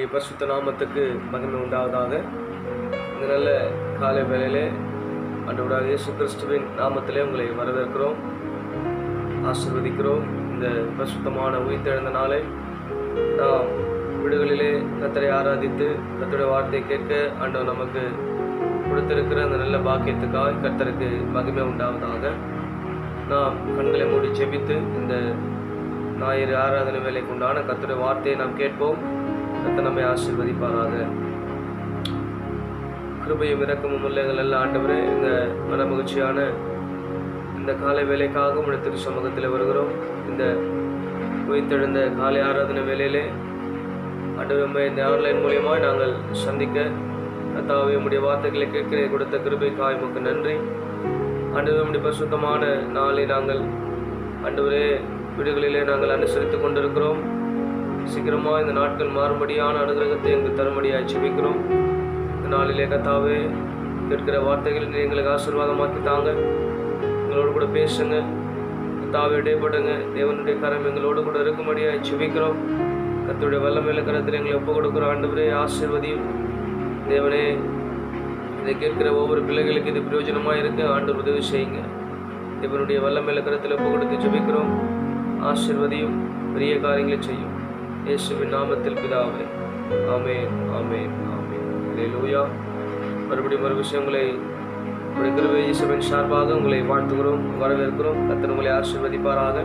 கர்த்தருடைய பரிசுத்த நாமத்துக்கு மகிமை உண்டாவதாக. இந்த நல்ல காலை வேளையிலே ஆண்டவராகிய இயேசு கிறிஸ்துவின் நாமத்திலே உங்களை வரவேற்கிறோம், ஆசீர்வதிக்கிறோம். இந்த பரிசுத்தமான உயிர்த்தெழுந்த நாளை நாம் வீடுகளிலே கர்த்தரை ஆராதித்து கர்த்தருடைய வார்த்தையை கேட்க ஆண்டவர் நமக்கு கொடுத்திருக்கிற அந்த நல்ல பாக்கியத்துக்காக கர்த்தருக்கு மகிமை உண்டாவதாக. நாம் கண்களை மூடி ஜெபித்து இந்த ஞாயிறு ஆராதனை வேலைக்கு உண்டான கர்த்தருடைய வார்த்தையை நாம் கேட்போம். கர்த்தர் நம்மை ஆசீர்வதிப்பாராக. கிருபையும் இரக்கமும் உள்ளங்கள் எல்லாம் ஆண்டவரே, இந்த மன மகிழ்ச்சியான இந்த காலை வேலைக்காக உடைய திரு சமூகத்தில் வருகிறோம். இந்த உயிர்த்தெழுந்த காலை ஆராதனை வேலையிலே ஆண்டவரை இந்த ஆன்லைன் மூலியமாக நாங்கள் சந்திக்க கர்த்தாவே உம்முடைய வார்த்தைகளை கேட்க கொடுத்த கிருபைக்காய் உமக்கு நன்றி. ஆண்டவரே, உம்முடைய பரிசுத்தமான நாளை நாங்கள் ஆண்டவரே வீடுகளிலே நாங்கள் அனுசரித்து கொண்டிருக்கிறோம். சீக்கிரமாக இந்த நாட்கள் மாறும்படியான அனுகிரகத்தை எங்களுக்கு தரும்படியாக ஜெபிக்கிறோம். இந்த நாளிலே கர்த்தாவே கேட்கிற வார்த்தைகளை எங்களுக்கு ஆசீர்வாதமாக்கி தாங்க. எங்களோடு கூட பேசுங்க கர்த்தாவே, இடைப்படுங்க. தேவனுடைய கரம் எங்களோடு கூட இருக்கும்படியாக ஜெபிக்கிறோம். கர்த்தருடைய வல்லமையில கரத்தில் எங்களை ஒப்பு கொடுக்குறோம். ஆண்டவரே, ஆசீர்வதியும். தேவனே, இதை கேட்கிற ஒவ்வொரு பிள்ளைகளுக்கு இது பிரயோஜனமாக இருக்கு. ஆண்டவர் உதவி செய்யுங்க. தேவனுடைய வல்லமையில கரத்தில் ஒப்பு கொடுத்து ஜெபிக்கிறோம். ஆசீர்வதியும், பெரிய காரியங்களை செய்யும். இயேசுவின் நாமத்தில் பிதாவே, ஆமென், ஆமென், ஆமென். அல்லேலூயா. மறுபடியும் ஒரு விஷயங்களை கிருபை இயேசுவின் சார்பாக உங்களை வாழ்த்துகிறோம், வரவேற்கிறோம். கர்த்தர் உங்களை ஆசீர்வதிப்பாராக.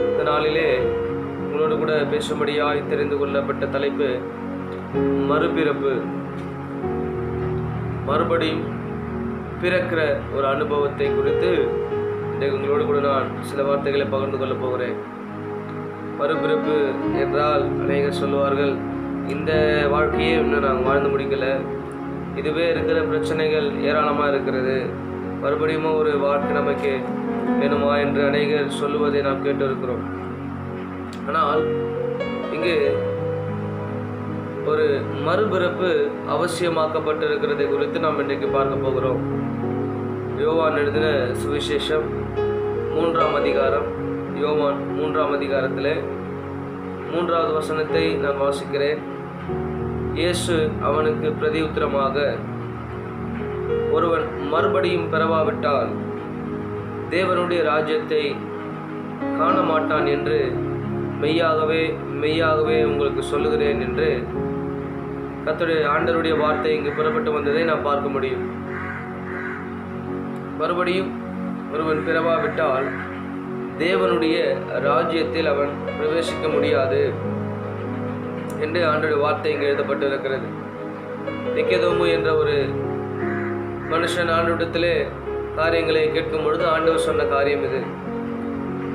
இந்த நாளிலே உங்களோடு கூட பேசும்படியாய் தெரிந்து கொள்ளப்பட்ட தலைப்பு மறுபிறப்பு. மறுபடியும் பிறக்கிற ஒரு அனுபவத்தை குறித்து உங்களோடு கூட நான் சில வார்த்தைகளை பகிர்ந்து கொள்ள போகிறேன். மறுபிறப்பு என்றால் அநேகர் சொல்லுவார்கள், இந்த வாழ்க்கையே இன்னும் நாங்கள் வாழ்ந்து முடிக்கல, இதுவே இருக்கிற பிரச்சனைகள் ஏராளமாக இருக்கிறது, மறுபடியும் ஒரு வாழ்க்கை நமக்கு வேணுமா என்று அநேகர் சொல்லுவதை நாம் கேட்டு இருக்கிறோம். ஆனால் இங்கு ஒரு மறுபிறப்பு அவசியமாக்கப்பட்டிருக்கிறதை குறித்து நாம் இன்றைக்கு பார்க்க போகிறோம். யோவான் எழுதின சுவிசேஷம் 3ஆம் அதிகாரம், யோவான் 3ஆம் அதிகாரத்தில் 3வது வசனத்தை நான் வாசிக்கிறேன். இயேசு அவனுக்கு பிரதியுத்தரமாக, ஒருவன் மறுபடியும் பெறவாவிட்டால் தேவனுடைய ராஜ்யத்தை காண மாட்டான் என்று மெய்யாகவே மெய்யாகவே உங்களுக்கு சொல்லுகிறேன் என்று கர்த்தருடைய ஆண்டவருடைய வார்த்தை இங்கு புறப்பட்டு வந்ததை நாம் பார்க்க முடியும். மறுபடியும் ஒருவன் பிறவாவிட்டால் தேவனுடைய ராஜ்யத்தில் அவன் பிரவேசிக்க முடியாது என்று ஆண்டவருடைய வார்த்தை இங்கு எழுதப்பட்டிருக்கிறது. நிக்கதோமு என்ற ஒரு மனுஷன் ஆண்டவரிடத்திலே காரியங்களை கேட்கும் பொழுது ஆண்டவர் சொன்ன காரியம் இது.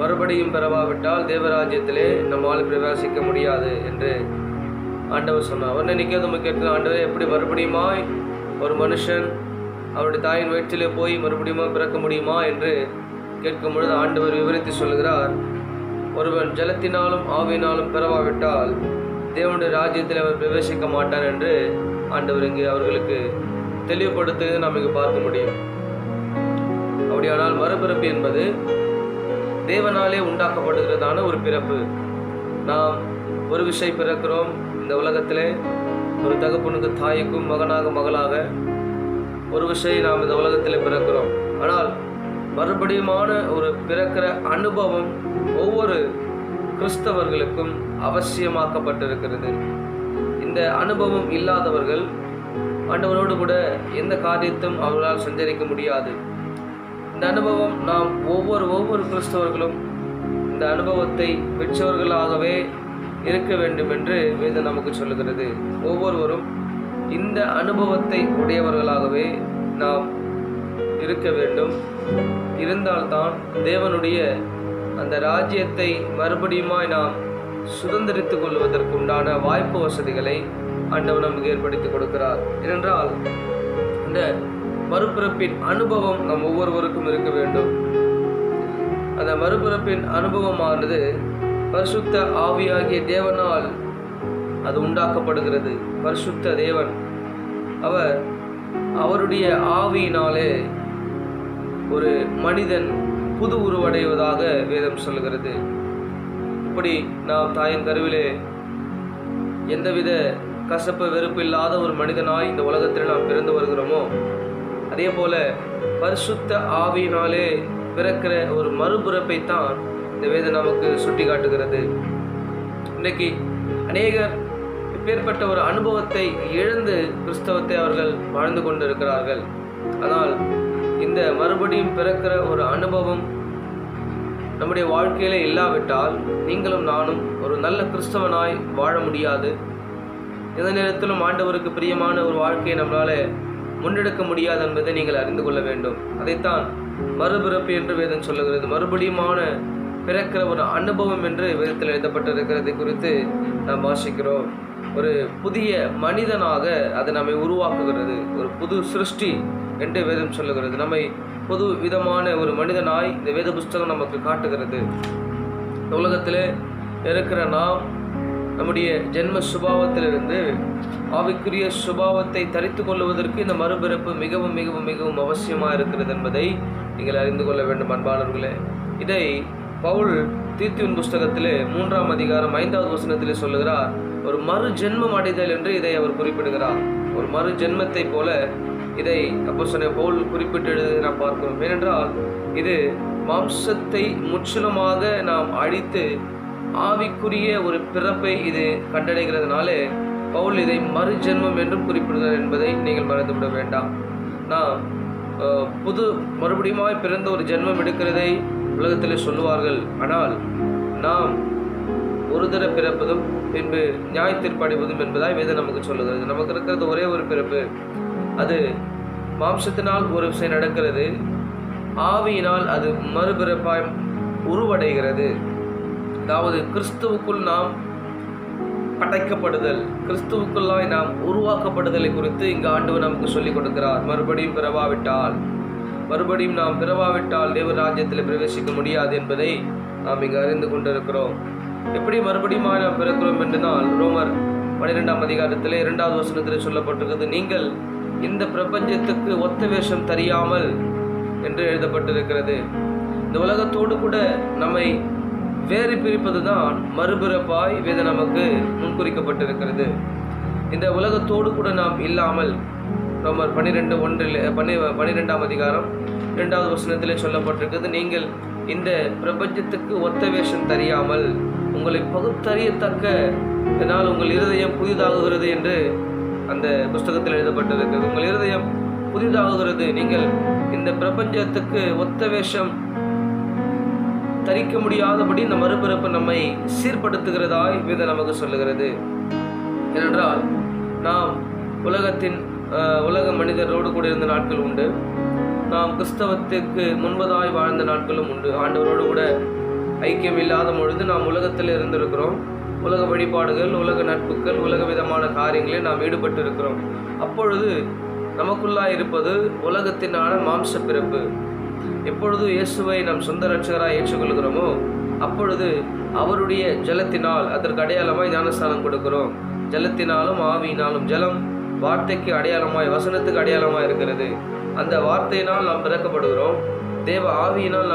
மறுபடியும் பெறவாவிட்டால் தேவராஜ்யத்திலே நம்மால் பிரவேசிக்க முடியாது என்று ஆண்டவர் சொன்னார். உடனே நிக்கதோமு கேட்கிற, ஆண்டவரே, எப்படி மறுபடியுமாய் ஒரு மனுஷன் அவருடைய தாயின் வயிற்றிலே போய் மறுபடியும் பிறக்க முடியுமா என்று கேட்கும் பொழுது ஆண்டவர் விவரித்து சொல்கிறார், ஒருவன் ஜலத்தினாலும் ஆவியினாலும் பெறவாவிட்டால் தேவனுடைய ராஜ்யத்தில் அவர் பிரவேசிக்க மாட்டான் என்று ஆண்டவர் இங்கு அவர்களுக்கு தெளிவுபடுத்துவதை நாம் இங்கு பார்க்க முடியும். அப்படியானால் மறுபிறப்பு என்பது தேவனாலே உண்டாக்கப்படுகிறதான ஒரு பிறப்பு. நாம் ஒரு விஷயம் பிறக்கிறோம் இந்த உலகத்திலே, ஒரு தகப்பனுக்கு தாய்க்கும் மகனாக மகளாக ஒரு விஷயம் நாம் இந்த உலகத்தில் பிறக்கிறோம். ஆனால் மறுபடியுமான ஒரு பிறக்கிற அனுபவம் ஒவ்வொரு கிறிஸ்தவர்களுக்கும் அவசியமாக்கப்பட்டிருக்கிறது. இந்த அனுபவம் இல்லாதவர்கள் ஆண்டவரோடு கூட எந்த காரியத்தையும் அவர்களால் சஞ்சரிக்க முடியாது. இந்த அனுபவம் நாம் ஒவ்வொரு கிறிஸ்தவர்களும் இந்த அனுபவத்தை பெற்றவர்களாகவே இருக்க வேண்டும் என்று வேதம் நமக்கு சொல்லுகிறது. ஒவ்வொருவரும் இந்த அனுபவத்தை உடையவர்களாகவே நாம் இருக்க வேண்டும். இருந்தால்தான் தேவனுடைய அந்த ராஜ்யத்தை மறுபடியுமாய் நாம் சுதந்திரித்துக் கொள்வதற்கு உண்டான வாய்ப்பு வசதிகளை ஆண்டவர் நமக்கு ஏற்படுத்தி கொடுக்கிறார். ஏனென்றால் இந்த மறுபிறப்பின் அனுபவம் நம் ஒவ்வொருவருக்கும் இருக்க வேண்டும். அந்த மறுபிறப்பின் அனுபவமானது பரிசுத்த ஆவியாகிய தேவனால் அது உண்டாக்கப்படுகிறது. பரிசுத்த தேவன் அவருடைய ஆவியினாலே ஒரு மனிதன் புது உருவடைவதாக வேதம் சொல்கிறது. இப்படி நாம் தாயின் கருவிலே எந்தவித கசப்பு வெறுப்பு இல்லாத ஒரு மனிதனாய் இந்த உலகத்தில் நாம் பிறந்து வருகிறோமோ, அதே போல பரிசுத்த ஆவியினாலே பிறக்கிற ஒரு மறுபிறப்பைத்தான் இந்த வேதம் நமக்கு சுட்டி காட்டுகிறது. இன்றைக்கு அநேகர் இப்பேற்பட்ட ஒரு அனுபவத்தை இழந்து கிறிஸ்தவத்தை அவர்கள் வாழ்ந்து கொண்டிருக்கிறார்கள். ஆனால் இந்த மறுபடியும் பிறக்கிற ஒரு அனுபவம் நம்முடைய வாழ்க்கையிலே இல்லாவிட்டால் நீங்களும் நானும் ஒரு நல்ல கிறிஸ்தவனாய் வாழ முடியாது. எந்த நேரத்திலும் ஆண்டவருக்கு பிரியமான ஒரு வாழ்க்கையை நம்மளால முன்னெடுக்க முடியாது என்பதை நீங்கள் அறிந்து கொள்ள வேண்டும். அதைத்தான் மறுபிறப்பு என்று வேதம் சொல்லுகிறது. மறுபடியுமான பிறக்கிற ஒரு அனுபவம் என்று வேதத்தில் எழுதப்பட்டிருக்கிறது குறித்து நாம் வாசிக்கிறோம். ஒரு புதிய மனிதனாக அது நம்மை உருவாக்குகிறது. ஒரு புது சிருஷ்டி என்று வேதம் சொல்லுகிறது. நம்மை புது விதமான ஒரு மனிதனாய் இந்த வேத புஸ்தகம் நமக்கு காட்டுகிறது. இந்த உலகத்தில் இருக்கிற நாம் நம்முடைய ஜென்ம சுபாவத்திலிருந்து ஆவிக்குரிய சுபாவத்தை தரித்து கொள்வதற்கு இந்த மறுபிறப்பு மிகவும் மிகவும் மிகவும் அவசியமாக இருக்கிறது என்பதை நீங்கள் அறிந்து கொள்ள வேண்டும் அன்பானவர்களே. இதை பவுல் தீத்துவின் புஸ்தகத்திலே 3ஆம் அதிகாரம் 5வது வசனத்திலே சொல்லுகிறார். ஒரு மறு ஜென்மம் அடைதல் என்று இதை அவர் குறிப்பிடுகிறார். ஒரு மறு ஜென்மத்தை போல இதை அப்போஸ்தலனாகிய பவுல் குறிப்பிட்டு எழுதி நாம் பார்க்கிறோம். ஏனென்றால் இது மாம்சத்தை முற்றிலுமாக நாம் அழித்து ஆவிக்குரிய ஒரு பிறப்பை இது கண்டடைகிறதுனாலே பவுல் இதை மறு ஜென்மம் என்றும் குறிப்பிடுகிறார் என்பதை நீங்கள் மறந்துவிட வேண்டாம். நாம் புது மறுபடியுமாய் பிறந்த ஒரு ஜென்மம் எடுக்கிறதை உலகத்தில் சொல்லுவார்கள். ஆனால் நாம் ஒரு தர பிறப்பதும் பின்பு நியாய தீர்ப்பு அடைவதும் என்பதாய் வேதம் நமக்கு சொல்லுகிறது. நமக்கு இருக்கிறது ஒரே ஒரு பிறப்பு. அது மாம்சத்தினால் ஒரு விஷயம் நடக்கிறது, ஆவியினால் அது மறுபிறப்பாய் உருவடைகிறது. அதாவது கிறிஸ்துவுக்குள் நாம் படைக்கப்படுதல், கிறிஸ்துவுக்குள்ளாய் நாம் உருவாக்கப்படுதலை குறித்து இங்கு ஆண்டவர் நமக்கு சொல்லிக் கொடுக்கிறார். மறுபடியும் நாம் பிறவாவிட்டால் தேவ ராஜ்யத்தில் பிரவேசிக்க முடியாது என்பதை நாம் இங்கு அறிந்து கொண்டிருக்கிறோம். எப்படி மறுபடியும் நாம் பிறக்கிறோம் என்றால் ரோமர் 12ஆம் அதிகாரத்திலே 2வது வசனத்திலே சொல்லப்பட்டிருக்கிறது. நீங்கள் இந்த பிரபஞ்சத்துக்கு ஒத்த வேஷம் தெரியாமல் என்று எழுதப்பட்டிருக்கிறது. இந்த உலகத்தோடு கூட நம்மை வேறு பிரிப்பதுதான் மறுபிறப்பாய் வேதம் நமக்கு முன்குறிக்கப்பட்டிருக்கிறது. இந்த உலகத்தோடு கூட நாம் இல்லாமல் ரோமர் 12ஆம் அதிகாரம் 2வது வசனத்திலே சொல்லப்பட்டிருக்கிறது. நீங்கள் இந்த பிரபஞ்சத்துக்கு ஒத்த வேஷம் தெரியாமல் உங்களை பகுத்தறியத்தக்க இதனால் உங்கள் இருதயம் புதிதாகுகிறது என்று அந்த புஸ்தகத்தில் எழுதப்பட்டிருக்கிறது. உங்கள் இருதயம் புதிதாகுகிறது. நீங்கள் இந்த பிரபஞ்சத்துக்கு ஒத்த வேஷம் தரிக்க முடியாதபடி இந்த மறுபிறப்பு நம்மை சீர்படுத்துகிறதாய் வேதம் நமக்கு சொல்லுகிறது. ஏனென்றால் நாம் உலக மனிதரோடு கூட இருந்த நாட்கள் உண்டு. நாம் கிறிஸ்தவத்திற்கு முன்பதாய் வாழ்ந்த நாட்களும் உண்டு. ஆண்டவரோடு கூட ஐக்கியம் இல்லாத பொழுது நாம் உலகத்தில் இருந்திருக்கிறோம். உலக வழிபாடுகள், உலக நட்புகள், உலக விதமான காரியங்களில் நாம் ஈடுபட்டு இருக்கிறோம். அப்பொழுது நமக்குள்ளாய் இருப்பது உலகத்தினான மாம்ச பிறப்பு. எப்பொழுது இயேசுவை நம் சொந்த ரட்சகராய் ஏற்றுக்கொள்கிறோமோ அப்பொழுது அவருடைய ஜலத்தினால் அதற்கு அடையாளமாய் ஞானஸ்தானம் கொடுக்கிறோம். ஜலத்தினாலும் ஆவியினாலும், ஜலம் வார்த்தைக்கு அடையாளமாய், வசனத்துக்கு அடையாளமாய் இருக்கிறது. அந்த வார்த்தையினால் நாம் பிறக்கப்படுகிறோம். தேவ ஆவியினால்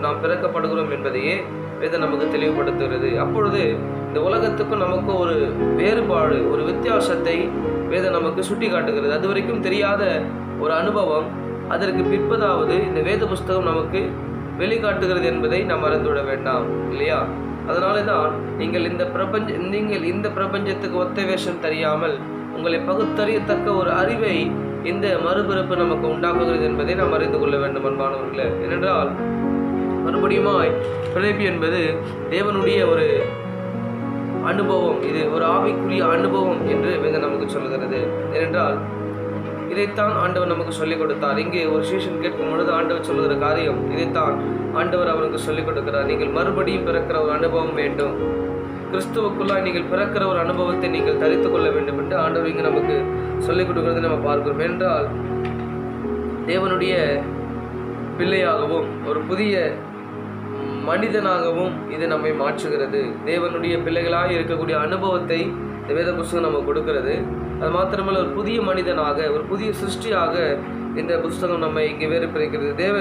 நாம் பிறக்கப்படுகிறோம் என்பதையே வேதம் நமக்கு தெளிவுபடுத்துகிறது. அப்பொழுது இந்த உலகத்துக்கும் நமக்கு ஒரு வேறுபாடு, ஒரு வித்தியாசத்தை வேதம் நமக்கு சுட்டி காட்டுகிறது. அது வரைக்கும் தெரியாத ஒரு அனுபவம் அதற்கு பிற்பதாவது இந்த வேத புஸ்தகம் நமக்கு வெளிக்காட்டுகிறது என்பதை நாம் மறந்துவிட வேண்டாம், இல்லையா? அதனால தான் நீங்கள் இந்த பிரபஞ்சத்துக்கு ஒத்த வேஷம் தெரியாமல் உங்களை பகுத்தறியத்தக்க ஒரு அறிவை இந்த மறுபிறப்பு நமக்கு உண்டாக்குகிறது என்பதை நாம் அறிந்து கொள்ள வேண்டும் அன்பானவர்களே. ஏனென்றால் மறுபடியுமாய் பிறப்பு என்பது தேவனுடைய ஒரு அனுபவம். இது ஒரு ஆவிக்குரிய அனுபவம் என்று வேதம் நமக்கு சொல்லுகிறது. ஏனென்றால் இதைத்தான் ஆண்டவர் நமக்கு சொல்லிக் கொடுத்தார். இங்கே ஒரு சீஷன் கேட்கும் பொழுது ஆண்டவர் சொல்லுகிற காரியம் இதைத்தான் ஆண்டவர் அவருக்கு சொல்லிக் கொடுக்கிறார். நீங்கள் மறுபடியும் பிறக்கிற ஒரு அனுபவம் வேண்டும். கிறிஸ்துவுக்குள்ளாய் நீங்கள் பிறக்கிற ஒரு அனுபவத்தை நீங்கள் தரித்து கொள்ள வேண்டும் என்று ஆண்டவர் இங்கு நமக்கு சொல்லிக் கொடுக்கிறது நம்ம பார்க்கிறோம். என்றால் தேவனுடைய பிள்ளையாகவும் ஒரு புதிய மனிதனாகவும் இது நம்மை மாற்றுகிறது. தேவனுடைய பிள்ளைகளாக இருக்கக்கூடிய அனுபவத்தை இந்த வேத புஸ்தகம் நமக்கு கொடுக்கிறது. அது மாத்திரமல்ல, ஒரு புதிய மனிதனாக, ஒரு புதிய சிருஷ்டியாக இந்த புஸ்தகம் நம்மை இங்கே வேறு பிரிக்கிறது. தேவ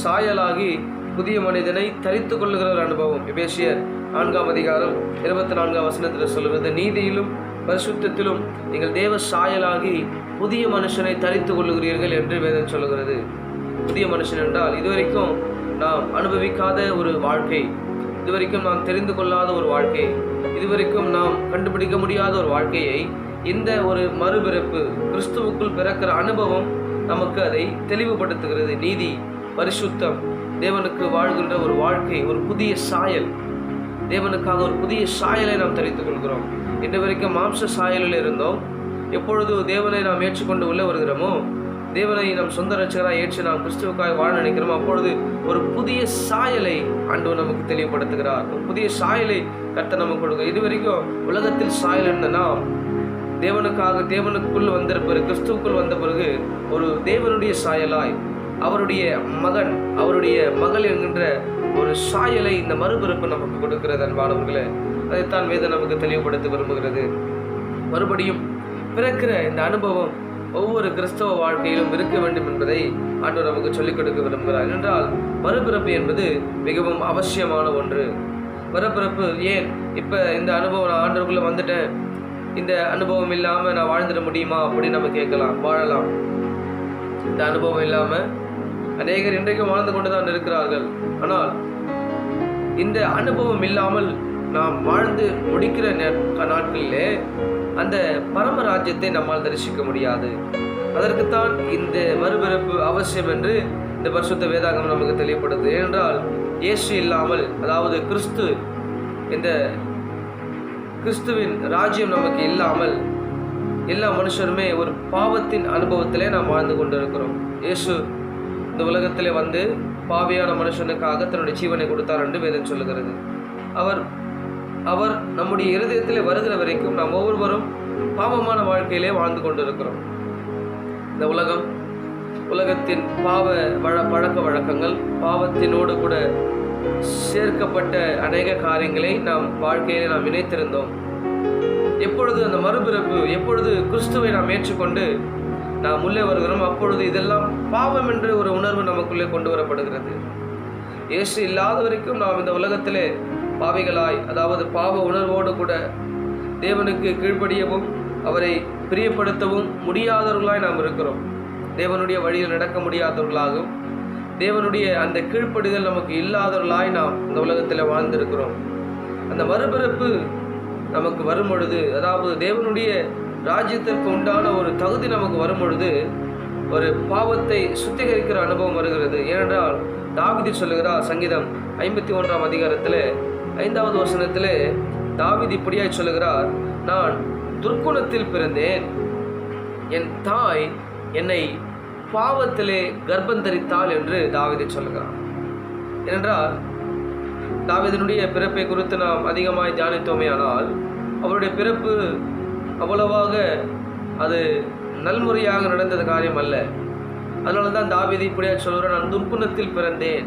சாயலாகி புதிய மனிதனை தரித்து கொள்ளுகிற ஒரு அனுபவம். எபேசியர் 4ஆம் அதிகாரம் 24ஆம் வசனத்தில் சொல்லுவது, நீதியிலும் பரிசுத்தத்திலும் நீங்கள் தேவ சாயலாகி புதிய மனுஷனை தரித்துக் கொள்ளுகிறீர்கள் என்று வேதம் சொல்லுகிறது. புதிய மனுஷன் என்றால் இதுவரைக்கும் நாம் அனுபவிக்காத ஒரு வாழ்க்கை, இதுவரைக்கும் நாம் தெரிந்து கொள்ளாத ஒரு வாழ்க்கை, இதுவரைக்கும் நாம் கண்டுபிடிக்க முடியாத ஒரு வாழ்க்கையை இந்த ஒரு மறுபிறப்பு, கிறிஸ்துவுக்குள் பிறக்கிற அனுபவம் நமக்கு அதை தெளிவுபடுத்துகிறது. நீதி, பரிசுத்தம், தேவனுக்கு வாழ்கின்ற ஒரு வாழ்க்கை, ஒரு புதிய சாயல், தேவனுக்காக ஒரு புதிய சாயலை நாம் தரித்துக் கொள்கிறோம். இன்று வரைக்கும் மாம்ச சாயலில் இருந்தோம். எப்பொழுது தேவனை நாம் ஏற்றுக்கொண்டு உள்ளே வருகிறோமோ, தேவனை நம் சொந்த ரட்சகராக ஏற்று நாம் கிறிஸ்துவுக்காக வாழ நினைக்கிறோமோ, அப்பொழுது ஒரு புதிய சாயலை ஆண்டவர் நமக்கு தெளிவுபடுத்துகிறார். ஒரு புதிய சாயலை கர்த்தர் நமக்கு கொடுக்க. இதுவரைக்கும் உலகத்தில் சாயல் இருந்த நாம் தேவனுக்குள் வந்த பிறகு, கிறிஸ்துவுக்குள் வந்த பிறகு ஒரு தேவனுடைய சாயலாய், அவருடைய மகன், அவருடைய மகள் என்கின்ற ஒரு சாயலை இந்த மறுபிறப்பு நமக்கு கொடுக்கிறது. அன்பானவர்களே, அதைத்தான் வேதம் நமக்கு தெளிவுபடுத்த விரும்புகிறது. மறுபடியும் பிறக்கிற இந்த அனுபவம் ஒவ்வொரு கிறிஸ்தவ வாழ்க்கையிலும் இருக்க வேண்டும் என்பதை ஆண்டவர் நமக்கு சொல்லிக் கொடுக்க விரும்புகிறார். என்றால் மறுபிறப்பு என்பது மிகவும் அவசியமான ஒன்று. மறுபிறப்பு ஏன் இப்போ இந்த அனுபவம், நான் ஆண்டவருக்குள்ளே வந்துட்டேன், இந்த அனுபவம் இல்லாமல் நான் வாழ்ந்துட முடியுமா அப்படின்னு நம்ம கேட்கலாம். வாழலாம். இந்த அனுபவம் இல்லாமல் அநேகர் இன்றைக்கும் வாழ்ந்து கொண்டு தான் இருக்கிறார்கள். ஆனால் இந்த அனுபவம் இல்லாமல் நாம் வாழ்ந்து முடிக்கிற நாட்களிலே அந்த பரமராஜ்யத்தை நம்மால் தரிசிக்க முடியாது. அதற்குத்தான் இந்த மறுபிறப்பு அவசியம் என்று இந்த பரிசுத்த வேதாகமம் நமக்கு தெளிவுபடுது. ஏனென்றால் இயேசு இல்லாமல், அதாவது இந்த கிறிஸ்துவின் ராஜ்யம் நமக்கு இல்லாமல் எல்லா மனுஷருமே ஒரு பாவத்தின் அனுபவத்திலே நாம் வாழ்ந்து கொண்டிருக்கிறோம். இயேசு இந்த உலகத்திலே வந்து பாவியான மனுஷனுக்காக தன்னுடைய ஜீவனை கொடுத்தார் என்று வேதம் சொல்லுகிறது. அவர் நம்முடைய இருதயத்திலே வருகிற வரைக்கும் நாம் ஒவ்வொருவரும் பாவமான வாழ்க்கையிலே வாழ்ந்து கொண்டிருக்கிறோம். இந்த உலகத்தின் பாவ பழக்க வழக்கங்கள், பாவத்தினோடு கூட சேர்க்கப்பட்ட அநேக காரியங்களை நாம் வாழ்க்கையிலே நாம் இணைத்திருந்தோம். எப்பொழுது அந்த மறுபிறப்பு, எப்பொழுது கிறிஸ்துவை நாம் ஏற்றுக்கொண்டு நாம் உள்ளே வருகிறோம், அப்பொழுது இதெல்லாம் பாவம் என்ற ஒரு உணர்வு நமக்குள்ளே கொண்டு வரப்படுகிறது. இயேசு இல்லாத வரைக்கும் நாம் இந்த உலகத்திலே பாவிகளாய், அதாவது பாவ உணர்வோடு கூட தேவனுக்கு கீழ்ப்படியவும் அவரை பிரியப்படுத்தவும் முடியாதவர்களாய் நாம் இருக்கிறோம். தேவனுடைய வழியில் நடக்க முடியாதவர்களாகவும், தேவனுடைய அந்த கீழ்ப்படிதல் நமக்கு இல்லாதவர்களாய் நாம் இந்த உலகத்தில் வாழ்ந்திருக்கிறோம். அந்த மறுபிறப்பு நமக்கு வரும் பொழுது, அதாவது தேவனுடைய ராஜ்யத்திற்கு உண்டான ஒரு தகுதி நமக்கு வரும் பொழுது ஒரு பாவத்தை சுத்திகரிக்கிற அனுபவம் வருகிறது. ஏனென்றால் தாவீது சொல்லுகிறார், சங்கீதம் 51ஆம் அதிகாரத்தில் 5வது வசனத்தில் தாவீது இப்படியாய் சொல்லுகிறார், நான் துர்க்குணத்தில் பிறந்தேன், என் தாய் என்னை பாவத்திலே கர்ப்பந்தரித்தாள் என்று தாவீது சொல்லுகிறார். ஏனென்றால் தாவீதினுடைய பிறப்பை குறித்து நாம் அதிகமாய் தியானித்தோமே, ஆனால் அவருடைய பிறப்பு அவ்வளவாக அது நல்முறையாக நடந்தது காரியம் அல்ல. அதனால தான் தாவீது இப்படியா சொல்கிறார், நான் துர்க்குணத்தில் பிறந்தேன்,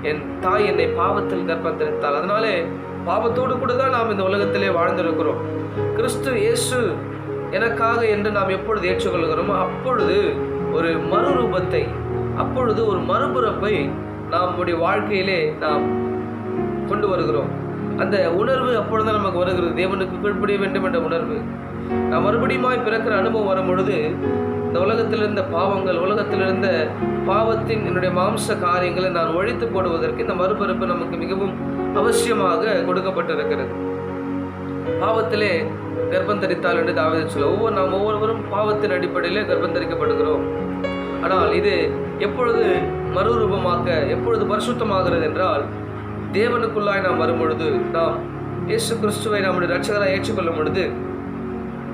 என் தாய் என்னை பாவத்தில் கர்ப்பந்தரித்தாள். அதனாலே பாவத்தோடு கூட தான் நாம் இந்த உலகத்திலே வாழ்ந்திருக்கிறோம். கிறிஸ்து இயேசு எனக்காக என்று நாம் எப்பொழுது ஏற்றுக்கொள்கிறோமோ அப்பொழுது ஒரு மறுரூபத்தை, அப்பொழுது ஒரு மறுபிறப்பை நம்முடைய வாழ்க்கையிலே நாம் கொண்டு வருகிறோம். அந்த உணர்வு அப்பொழுதுதான் நமக்கு வருகிறது, தேவனுக்கு கீழ்ப்படிய வேண்டும் என்ற உணர்வு. நாம் மறுபடியும் பிறக்கிற அனுபவம் வரும் பொழுது இந்த உலகத்திலிருந்த பாவங்கள், உலகத்திலிருந்த பாவத்தின் என்னுடைய மாம்ச காரியங்களை நான் ஒழித்து போடுவதற்கு இந்த மறுபிறப்பு நமக்கு மிகவும் அவசியமாக கொடுக்கப்பட்டிருக்கிறது. பாவத்திலே கர்ப்பந்தரித்தால் என்று தாவீது சொல்ல, நாம் ஒவ்வொருவரும் பாவத்தின் அடிப்படையிலே கர்ப்பந்தரிக்கப்படுகிறோம். ஆனால் இது எப்பொழுது மறுரூபமாக்க, எப்பொழுது பரிசுத்தமாகிறது என்றால், தேவனுக்குள்ளாய் நாம் வரும் பொழுது, நாம் இயேசு கிறிஸ்துவை நம்முடைய இரட்சகராக ஏற்றுக்கொள்ளும் பொழுது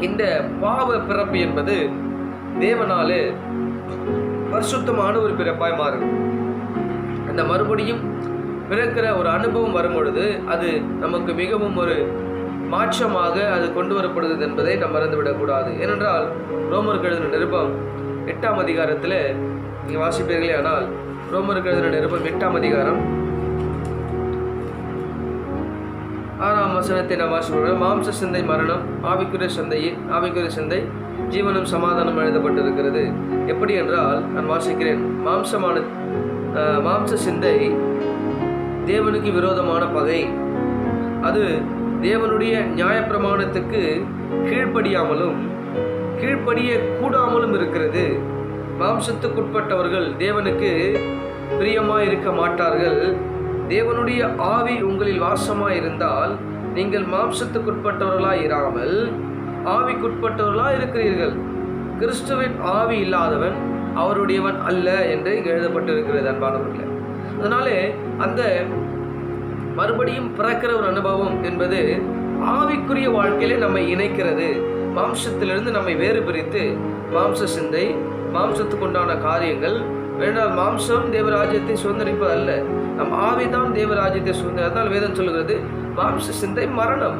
இந்த பாவ பிறப்பு என்பது தேவனாலே பரிசுத்தமான ஒரு பிறப்பாய் மாறும். அந்த மறுபடியும் பிறக்கிற ஒரு அனுபவம் வரும் பொழுது அது நமக்கு மிகவும் ஒரு மாற்றமாக அது கொண்டு வரப்படுகிறது என்பதை நாம் மறந்துவிடக்கூடாது. ஏனென்றால் ரோமருக்கு எழுதின நிருபம் 8ஆம் அதிகாரத்தில் நீங்கள் வாசிப்பீர்களே, ஆனால் ரோமருக்கு எழுதின நிருபம் 8ஆம் அதிகாரம் 6ஆம் வசனத்தை நாம் வாசிப்போம். மாம்ச சிந்தை மரணம், ஆவிக்குரிய சிந்தை ஜீவனும் சமாதானம் எழுதப்பட்டிருக்கிறது. எப்படி என்றால், நான் வாசிக்கிறேன், மாம்ச சிந்தை தேவனுக்கு விரோதமான பகை, அது தேவனுடைய நியாயப்பிரமாணத்துக்கு கீழ்ப்படியாமலும் கீழ்ப்படிய கூடாமலும் இருக்கிறது. மாம்சத்துக்குட்பட்டவர்கள் தேவனுக்கு பிரியமாய் இருக்க மாட்டார்கள். தேவனுடைய ஆவி உங்களில் வாசமாய் இருந்தால் நீங்கள் மாம்சத்துக்குட்பட்டவர்களாய் இராமல் ஆவிக்குட்பட்டவர்களாய் இருக்கிறீர்கள். கிறிஸ்துவின் ஆவி இல்லாதவன் அவருடையவன் அல்ல என்று இங்கு எழுதப்பட்டிருக்கிறது அன்பானவர்களே. அதனாலே அந்த மறுபடியும் பிறக்கிற ஒரு அனுபவம் என்பது ஆவிக்குரிய வாழ்க்கையிலே நம்மை இணைக்கிறது. மாம்சத்திலிருந்து நம்மை வேறு பிரித்து மாம்ச சிந்தை, மாம்சத்துக்கு உண்டான காரியங்கள் வேண்டால் மாம்சம் தேவராஜ்யத்தை சுதந்திரிப்பது அல்ல, நம் ஆவிதான் தேவராஜ்யத்தை சுதந்திர. அதனால் வேதம் சொல்கிறது மாம்ச சிந்தை மரணம்.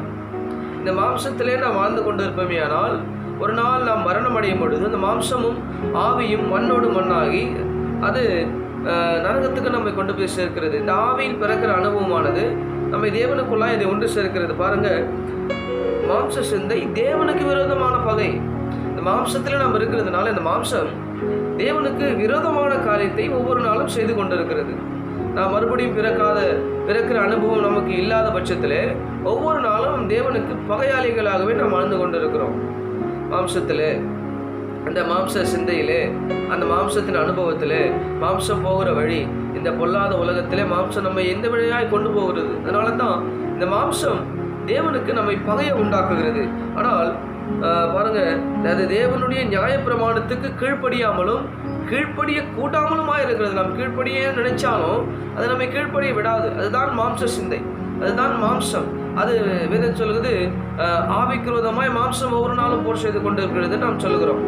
இந்த மாம்சத்திலே நாம் வாழ்ந்து கொண்டு இருப்போமே, ஆனால் ஒரு நாள் நாம் மரணம் அடையும் பொழுது அந்த மாம்சமும் ஆவியும் மண்ணோடு மண்ணாகி அது நரகத்துக்கு நம்மை கொண்டு போய் சேர்க்கிறது. இந்த ஆவியில் பிறக்கிற அனுபவமானது நம்மை தேவனுக்குள்ளாய் இதை ஒன்று சேர்க்கிறது. பாருங்க, மாம்ச சிந்தை தேவனுக்கு விரோதமான பகை. இந்த மாம்சத்தில் நாம் இருக்கிறதுனால இந்த மாம்சம் தேவனுக்கு விரோதமான காரியத்தை ஒவ்வொரு நாளும் செய்து கொண்டிருக்கிறது. நாம் மறுபடியும் பிறக்கிற அனுபவம் நமக்கு இல்லாத பட்சத்திலே ஒவ்வொரு நாளும் தேவனுக்கு பகையாளிகளாகவே நாம் வாழ்ந்து கொண்டிருக்கிறோம். மாம்சத்திலே, அந்த மாம்ச சிந்தையிலே, அந்த மாம்சத்தின் அனுபவத்திலே, மாம்சம் போகிற வழி, இந்த பொல்லாத உலகத்திலே மாம்சம் நம்மை எந்த வழியாய் கொண்டு போகிறது. அதனால தான் இந்த மாம்சம் தேவனுக்கு நம்மை பகையை உண்டாக்குகிறது. ஆனால் பாருங்க, அது தேவனுடைய நியாயப்பிரமாணத்துக்கு கீழ்ப்படியாமலும் கீழ்ப்படிய கூட்டாமலுமாக இருக்கிறது. நாம் கீழ்ப்படியே நினைச்சாலும் அது நம்மை கீழ்ப்படிய விடாது. அதுதான் மாம்ச சிந்தை, அதுதான் மாம்சம். அது வேதம் சொல்கிறது ஆவிக்கு விரோதமாய் மாம்சம் ஒவ்வொரு நாளும் போர் செய்து கொண்டு இருக்கிறது நாம் சொல்லுகிறோம்.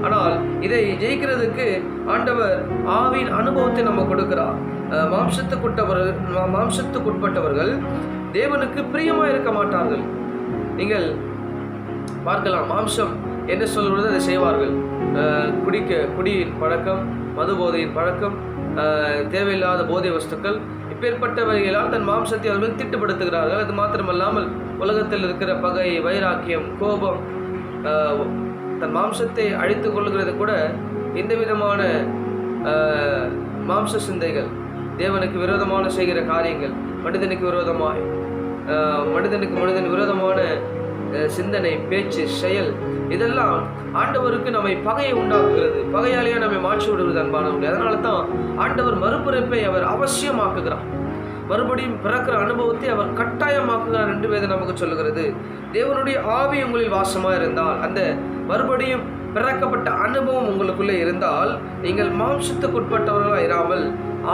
ஆனால் இதை ஜெயிக்கிறதுக்கு ஆண்டவர் ஆவியின் அனுபவத்தை நம்ம கொடுக்கிறார். மாம்சத்துக்குட்பட்டவர்கள் தேவனுக்கு பிரியமா இருக்க மாட்டார்கள். நீங்கள் பார்க்கலாம், மாம்சம் என்ன சொல்கிறது அதை செய்வார்கள். குடியின் பழக்கம், மது போதையின் பழக்கம், தேவையில்லாத போதை வஸ்துக்கள், இப்பேற்பட்டவைகளால் தன் மாம்சத்தை அவர்கள் திட்டுப்படுத்துகிறார்கள். அது மாத்திரமல்லாமல் உலகத்தில் இருக்கிற பகை, வைராக்கியம், கோபம், தன் மாம்சத்தை அழித்து கொள்ளுகிறது கூட இந்த விதமான மாம்ச சிந்தைகள், தேவனுக்கு விரோதமான செய்கிற காரியங்கள், மனிதனுக்கு விரோதமான சிந்தனை, பேச்சு, செயல், இதெல்லாம் ஆண்டவருக்கு நம்மை பகையை உண்டாக்குகிறது. பகையாலேயே நம்மை மாற்றி விடுவது அன்பானவர்கள். அதனால தான் ஆண்டவர் மறுபிறப்பை அவர் அவசியமாக்குகிறார். மறுபடியும் பிறக்கிற அனுபவத்தை அவர் கட்டாயமாக்குகிறார் என்று வேதம் நமக்கு சொல்லுகிறது. தேவனுடைய ஆவி உங்களில் வாசமாக இருந்தால், அந்த மறுபடியும் பிறக்கப்பட்ட அனுபவம் உங்களுக்குள்ளே இருந்தால், நீங்கள் மாம்சத்துக்குட்பட்டவர்களாக இராமல்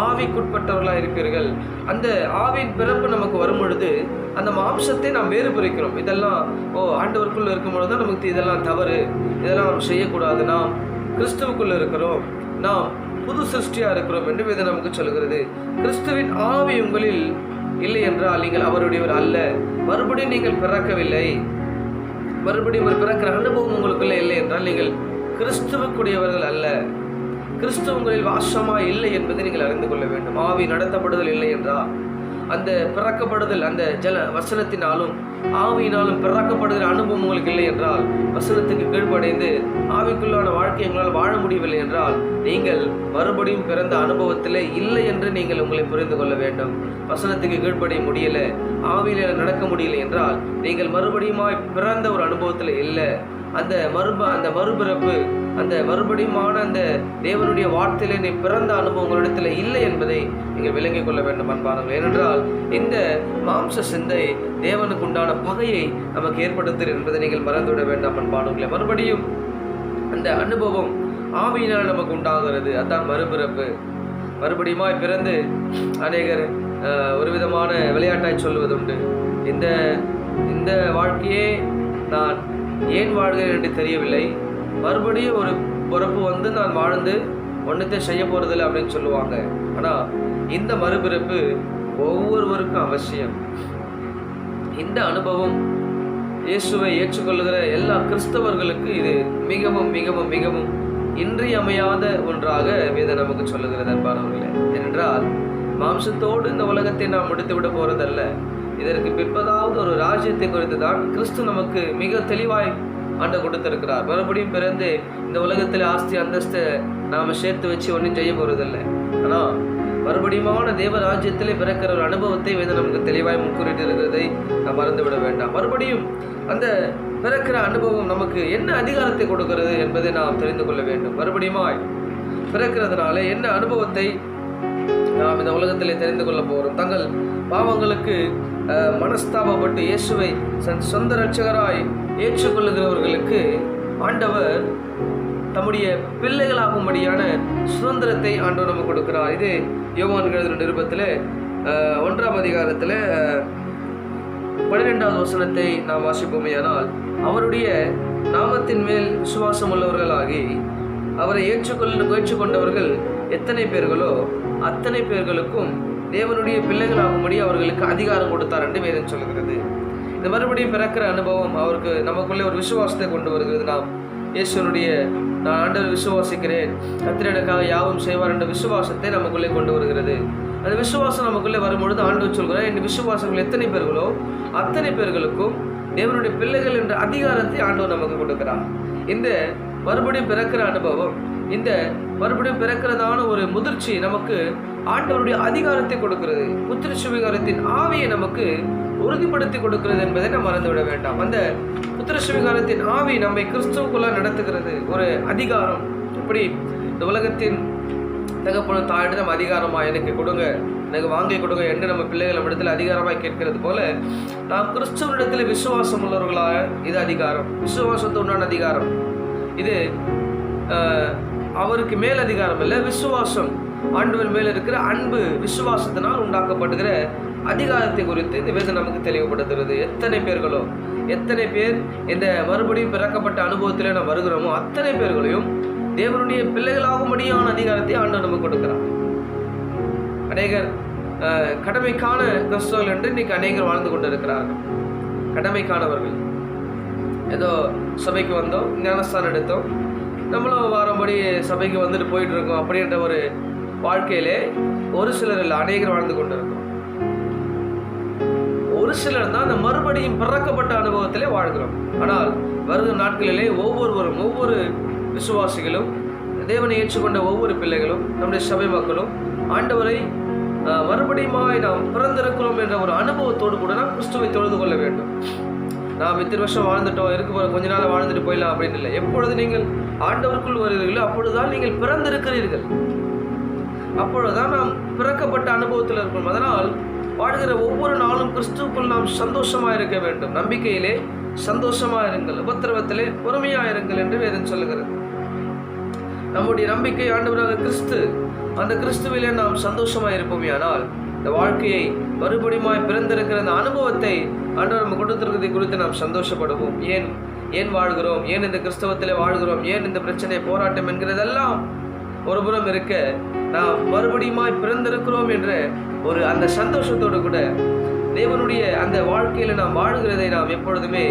ஆவிக்குட்பட்டவர்களாக இருப்பீர்கள். அந்த ஆவியின் பிறப்பு நமக்கு வரும் பொழுது அந்த மாம்சத்தை நாம் வேறு பிரிக்கிறோம். இதெல்லாம் ஆண்டவருக்குள்ள இருக்கும் பொழுது தான் நமக்கு இதெல்லாம் தவறு, இதெல்லாம் நாம் செய்யக்கூடாது, நாம் கிறிஸ்துவுக்குள்ள இருக்கிறோம், நாம் புது சிருஷ்டியா இருக்கிறோம் என்று வேதம் நமக்கு சொல்கிறது. கிறிஸ்துவின் ஆவி உங்களில் இல்லை என்றால் நீங்கள் அவருடையவர் அல்ல. மறுபடியும் நீங்கள் பிறக்கவில்லை, மறுபடியும் ஒரு பிறக்கிற அனுபவம் உங்களுக்குள்ள இல்லை என்றால் நீங்கள் கிறிஸ்துவுக்குடையவர்கள் அல்ல. கிறிஸ்து உங்களில் வாசமாக இல்லை என்பதை நீங்கள் அறிந்து கொள்ள வேண்டும். ஆவி நடத்தப்படுதல் இல்லை என்றால், அந்த பிறக்கப்படுதல் அந்த வசனத்தினாலும் ஆவியினாலும் பிறக்கப்படுகிற அனுபவம் உங்களுக்கு இல்லை என்றால், வசனத்துக்கு கீழ்ப்படைந்து ஆவிக்குள்ளான வாழ்க்கை எங்களால் வாழ முடியவில்லை என்றால், நீங்கள் மறுபடியும் பிறந்த அனுபவத்திலே இல்லை என்று நீங்கள் உங்களை புரிந்து கொள்ள வேண்டும். வசனத்துக்கு கீழ்ப்படைய முடியல, ஆவியில நடக்க முடியலை என்றால் நீங்கள் மறுபடியுமாய் பிறந்த ஒரு அனுபவத்தில் இல்லை. அந்த மறுபிறப்பு, அந்த மறுபடியுமான அந்த தேவனுடைய வார்த்தையிலே நீ பிறந்த அனுபவம் உங்களிடத்தில் இல்லை என்பதை நீங்கள் விளங்கிக் கொள்ள வேண்டும் அன்பானவர்கள். ஏனென்றால் இந்த மாம்ச சிந்தை தேவனுக்கு உண்டான பகையை நமக்கு ஏற்படுத்துகிறது என்பதை நீங்கள் மறந்துவிட வேண்டாம் அன்பானவர்களே. மறுபடியும் அந்த அனுபவம் ஆவியினால் நமக்கு உண்டாகிறது. அதுதான் மறுபிறப்பு. மறுபடியுமாய் பிறந்து அநேகர் ஒரு விதமான விளையாட்டாய் சொல்வதுண்டு, இந்த வாழ்க்கையே நான் ஏன் வாழ்கிறேன் என்று தெரியவில்லை, மறுபடியும் ஒரு பிறப்பு வந்து நான் வாழ்ந்து ஒன்றத்தை செய்ய போறதில்லை அப்படின்னு சொல்லுவாங்க. ஆனால் இந்த மறுபிறப்பு ஒவ்வொருவருக்கும் அவசியம். இந்த அனுபவம் இயேசுவை ஏற்றுக்கொள்ளுகிற எல்லா கிறிஸ்தவர்களுக்கு இது மிகவும் மிகவும் மிகவும் இன்றியமையாத ஒன்றாக வேதம் நமக்கு சொல்லுகிறது அன்பானவர்களே. ஏனென்றால் மாம்சத்தோடு இந்த உலகத்தை நாம் முடித்துவிட போறதல்ல. இதற்கு பிற்பதாவது ஒரு ராஜ்யத்தை குறித்து தான் கிறிஸ்து நமக்கு மிக தெளிவாய் ஆண்டு கொடுத்திருக்கிறார். மறுபடியும் பிறந்து இந்த உலகத்தில் ஆஸ்தி அந்தஸ்தை நாம் சேர்த்து வச்சு ஒன்றும் செய்ய போறதில்லை. ஆனால் மறுபடியுமான தேவ ராஜ்யத்திலே பிறக்கிற ஒரு அனுபவத்தை வேதம் நமக்கு தெளிவாய் முன்குறிட்டு இருக்கிறதை நாம் மறந்துவிட வேண்டாம். மறுபடியும் அந்த பிறக்கிற அனுபவம் நமக்கு என்ன அதிகாரத்தை கொடுக்கிறது என்பதை நாம் தெரிந்து கொள்ள வேண்டும். மறுபடியுமாய் பிறக்கிறதுனால என்ன அனுபவத்தை நாம் இந்த உலகத்திலே தெரிந்து கொள்ள போகிறோம். தங்கள் பாவங்களுக்கு மனஸ்தாபப்பட்டு இயேசுவை சொந்த இரட்சகராய் ஏற்றுக்கொள்ளுகிறவர்களுக்கு ஆண்டவர் தம்முடைய பிள்ளைகளாகும்படியான சுதந்திரத்தை ஆண்டவர் நமக்கு கொடுக்கிறார். இது யோவான் எழுதின நிருபத்தில் 1ஆம் அதிகாரத்தில் 12வது வசனத்தை நாம் வாசிப்போமேயானால், அவருடைய நாமத்தின் மேல் விசுவாசம் உள்ளவர்களாகி அவரை ஏற்றுக்கொண்டவர்கள் எத்தனை பேர்களோ அத்தனை பேர்களுக்கும் தேவனுடைய பிள்ளைகளாகும்படி அவர்களுக்கு அதிகாரம் கொடுத்தார் என்று வேதம் சொல்கிறது. இந்த மறுபடியும் பிறக்கிற அனுபவம் அவருக்கு நமக்குள்ளே ஒரு விசுவாசத்தை கொண்டு வருகிறது. நாம் இயேசுனுடைய நான் ஆண்டவர் விசுவாசிக்கிறேன், கர்த்தர் எனக்காக யாவும் செய்வார் என்ற விசுவாசத்தை நமக்குள்ளே கொண்டு வருகிறது. அந்த விசுவாசம் நமக்குள்ளே வரும்பொழுது ஆண்டவர் சொல்கிறார், என் விசுவாசங்கள் எத்தனை பேர்களோ அத்தனை பேர்களுக்கும் தேவனுடைய பிள்ளைகள் என்ற அதிகாரத்தை ஆண்டவர் நமக்கு கொடுக்கிறார். இந்த மறுபடியும் பிறக்கிற அனுபவம், இந்த மறுபடியும் பிறக்கிறதான ஒரு முதிர்ச்சி நமக்கு ஆண்டவருடைய அதிகாரத்தை கொடுக்கிறது. புத்திர சுவிகாரத்தின் ஆவியை நமக்கு உறுதிப்படுத்தி கொடுக்கிறது என்பதை நாம் மறந்துவிட வேண்டாம். அந்த புத்திர சுவிகாரத்தின் ஆவி நம்மை கிறிஸ்துவுக்குள்ள நடத்துகிறது. ஒரு அதிகாரம், இப்படி இந்த உலகத்தின் தகப்பனும் தாயிடம் நம்ம அதிகாரமாக எனக்கு கொடுங்க, எனக்கு வாங்கி கொடுங்க என்று நம்ம பிள்ளைகள் நம்மிடத்தில் அதிகாரமாக கேட்கிறது போல, நாம் கிறிஸ்துவனிடத்தில் விசுவாசம் உள்ளவர்களாக இது அதிகாரம், விசுவாசத்து உண்டான அதிகாரம். இது அவருக்கு மேல் அதிகாரம் இல்லை, விசுவாசம் ஆண்டவர் மேல் இருக்கிற அன்பு விசுவாசத்தினால் உண்டாக்கப்படுகிற அதிகாரத்தை குறித்து இந்த வேதம் நமக்கு தெளிவுபடுத்துகிறது. எத்தனை பேர் இந்த மறுபடியும் பிறக்கப்பட்ட அனுபவத்திலே நாம் வருகிறோமோ அத்தனை பேர்களையும் தேவனுடைய பிள்ளைகளாகும்படியான அதிகாரத்தை ஆண்டவர் நமக்கு கொடுக்கிறார். அநேகர் கடமைக்கான கிறிஸ்தவர்கள் என்று இன்னைக்கு அநேகர் வாழ்ந்து கொண்டிருக்கிறார்கள். கடமைக்கானவர்கள், ஏதோ சபைக்கு வந்தோம், ஞானஸ்தானம் எடுத்தோம், நம்மளும் வாரம்படி சபைக்கு வந்துட்டு போயிட்டு இருக்கோம் அப்படின்ற ஒரு வாழ்க்கையிலே ஒரு சிலர் இல்லை, அநேகர் வாழ்ந்து கொண்டு இருக்கோம். ஒரு சிலர் தான் அந்த மறுபடியும் பிறக்கப்பட்ட அனுபவத்திலே வாழ்கிறோம். ஆனால் வருகிற நாட்களிலே ஒவ்வொரு விசுவாசிகளும், தேவனை ஏற்றுக்கொண்ட ஒவ்வொரு பிள்ளைகளும், நம்முடைய சபை மக்களும் ஆண்டவரை மறுபடியுமாய் நாம் பிறந்திருக்கிறோம் என்ற ஒரு அனுபவத்தோடு கூட நாம் கிறிஸ்துவை தொழுது கொள்ள வேண்டும். நாம் இத்தனை வருஷம் வாழ்ந்துட்டோம், இருக்க கொஞ்ச நாள் வாழ்ந்துட்டு போயிடலாம் அப்படின்னு இல்லை. எப்பொழுது நீங்கள் ஆண்டவருக்குள் வருகிறீர்களோ அப்பொழுதுதான் நீங்கள் பிறந்திருக்கிறீர்கள். அப்பொழுதுதான் நாம் பிறக்கப்பட்ட அனுபவத்தில் இருக்கணும். அதனால் வாழ்கிற ஒவ்வொரு நாளும் கிறிஸ்துவுக்குள் நாம் சந்தோஷமாக இருக்க வேண்டும். நம்பிக்கையிலே சந்தோஷமாக இருங்கள், உபத்திரவத்திலே பொறுமையாக இருங்கள் என்று வேதம் சொல்லுகிறது. நம்முடைய நம்பிக்கை ஆண்டவராக கிறிஸ்து, அந்த கிறிஸ்துவிலே நாம் சந்தோஷமாக இருப்போமே. ஆனால் இந்த வாழ்க்கையை மறுபடியுமாய் பிறந்திருக்கிற அந்த அனுபவத்தை ஆண்டவர் நம்ம கொடுத்திருக்கிறதை குறித்து நாம் சந்தோஷப்படுவோம். ஏன் வாழ்கிறோம், ஏன் இந்த கிறிஸ்தவத்திலே வாழ்கிறோம், ஏன் இந்த பிரச்சனை போராட்டம் என்கிறதெல்லாம் ஒரு புறம் இருக்க, நாம் மறுபடியுமாய் பிறந்திருக்கிறோம் என்ற ஒரு அந்த சந்தோஷத்தோடு கூட தேவனுடைய அந்த வாழ்க்கையில் நாம் வாழ்கிறதை நாம் எப்பொழுதுமே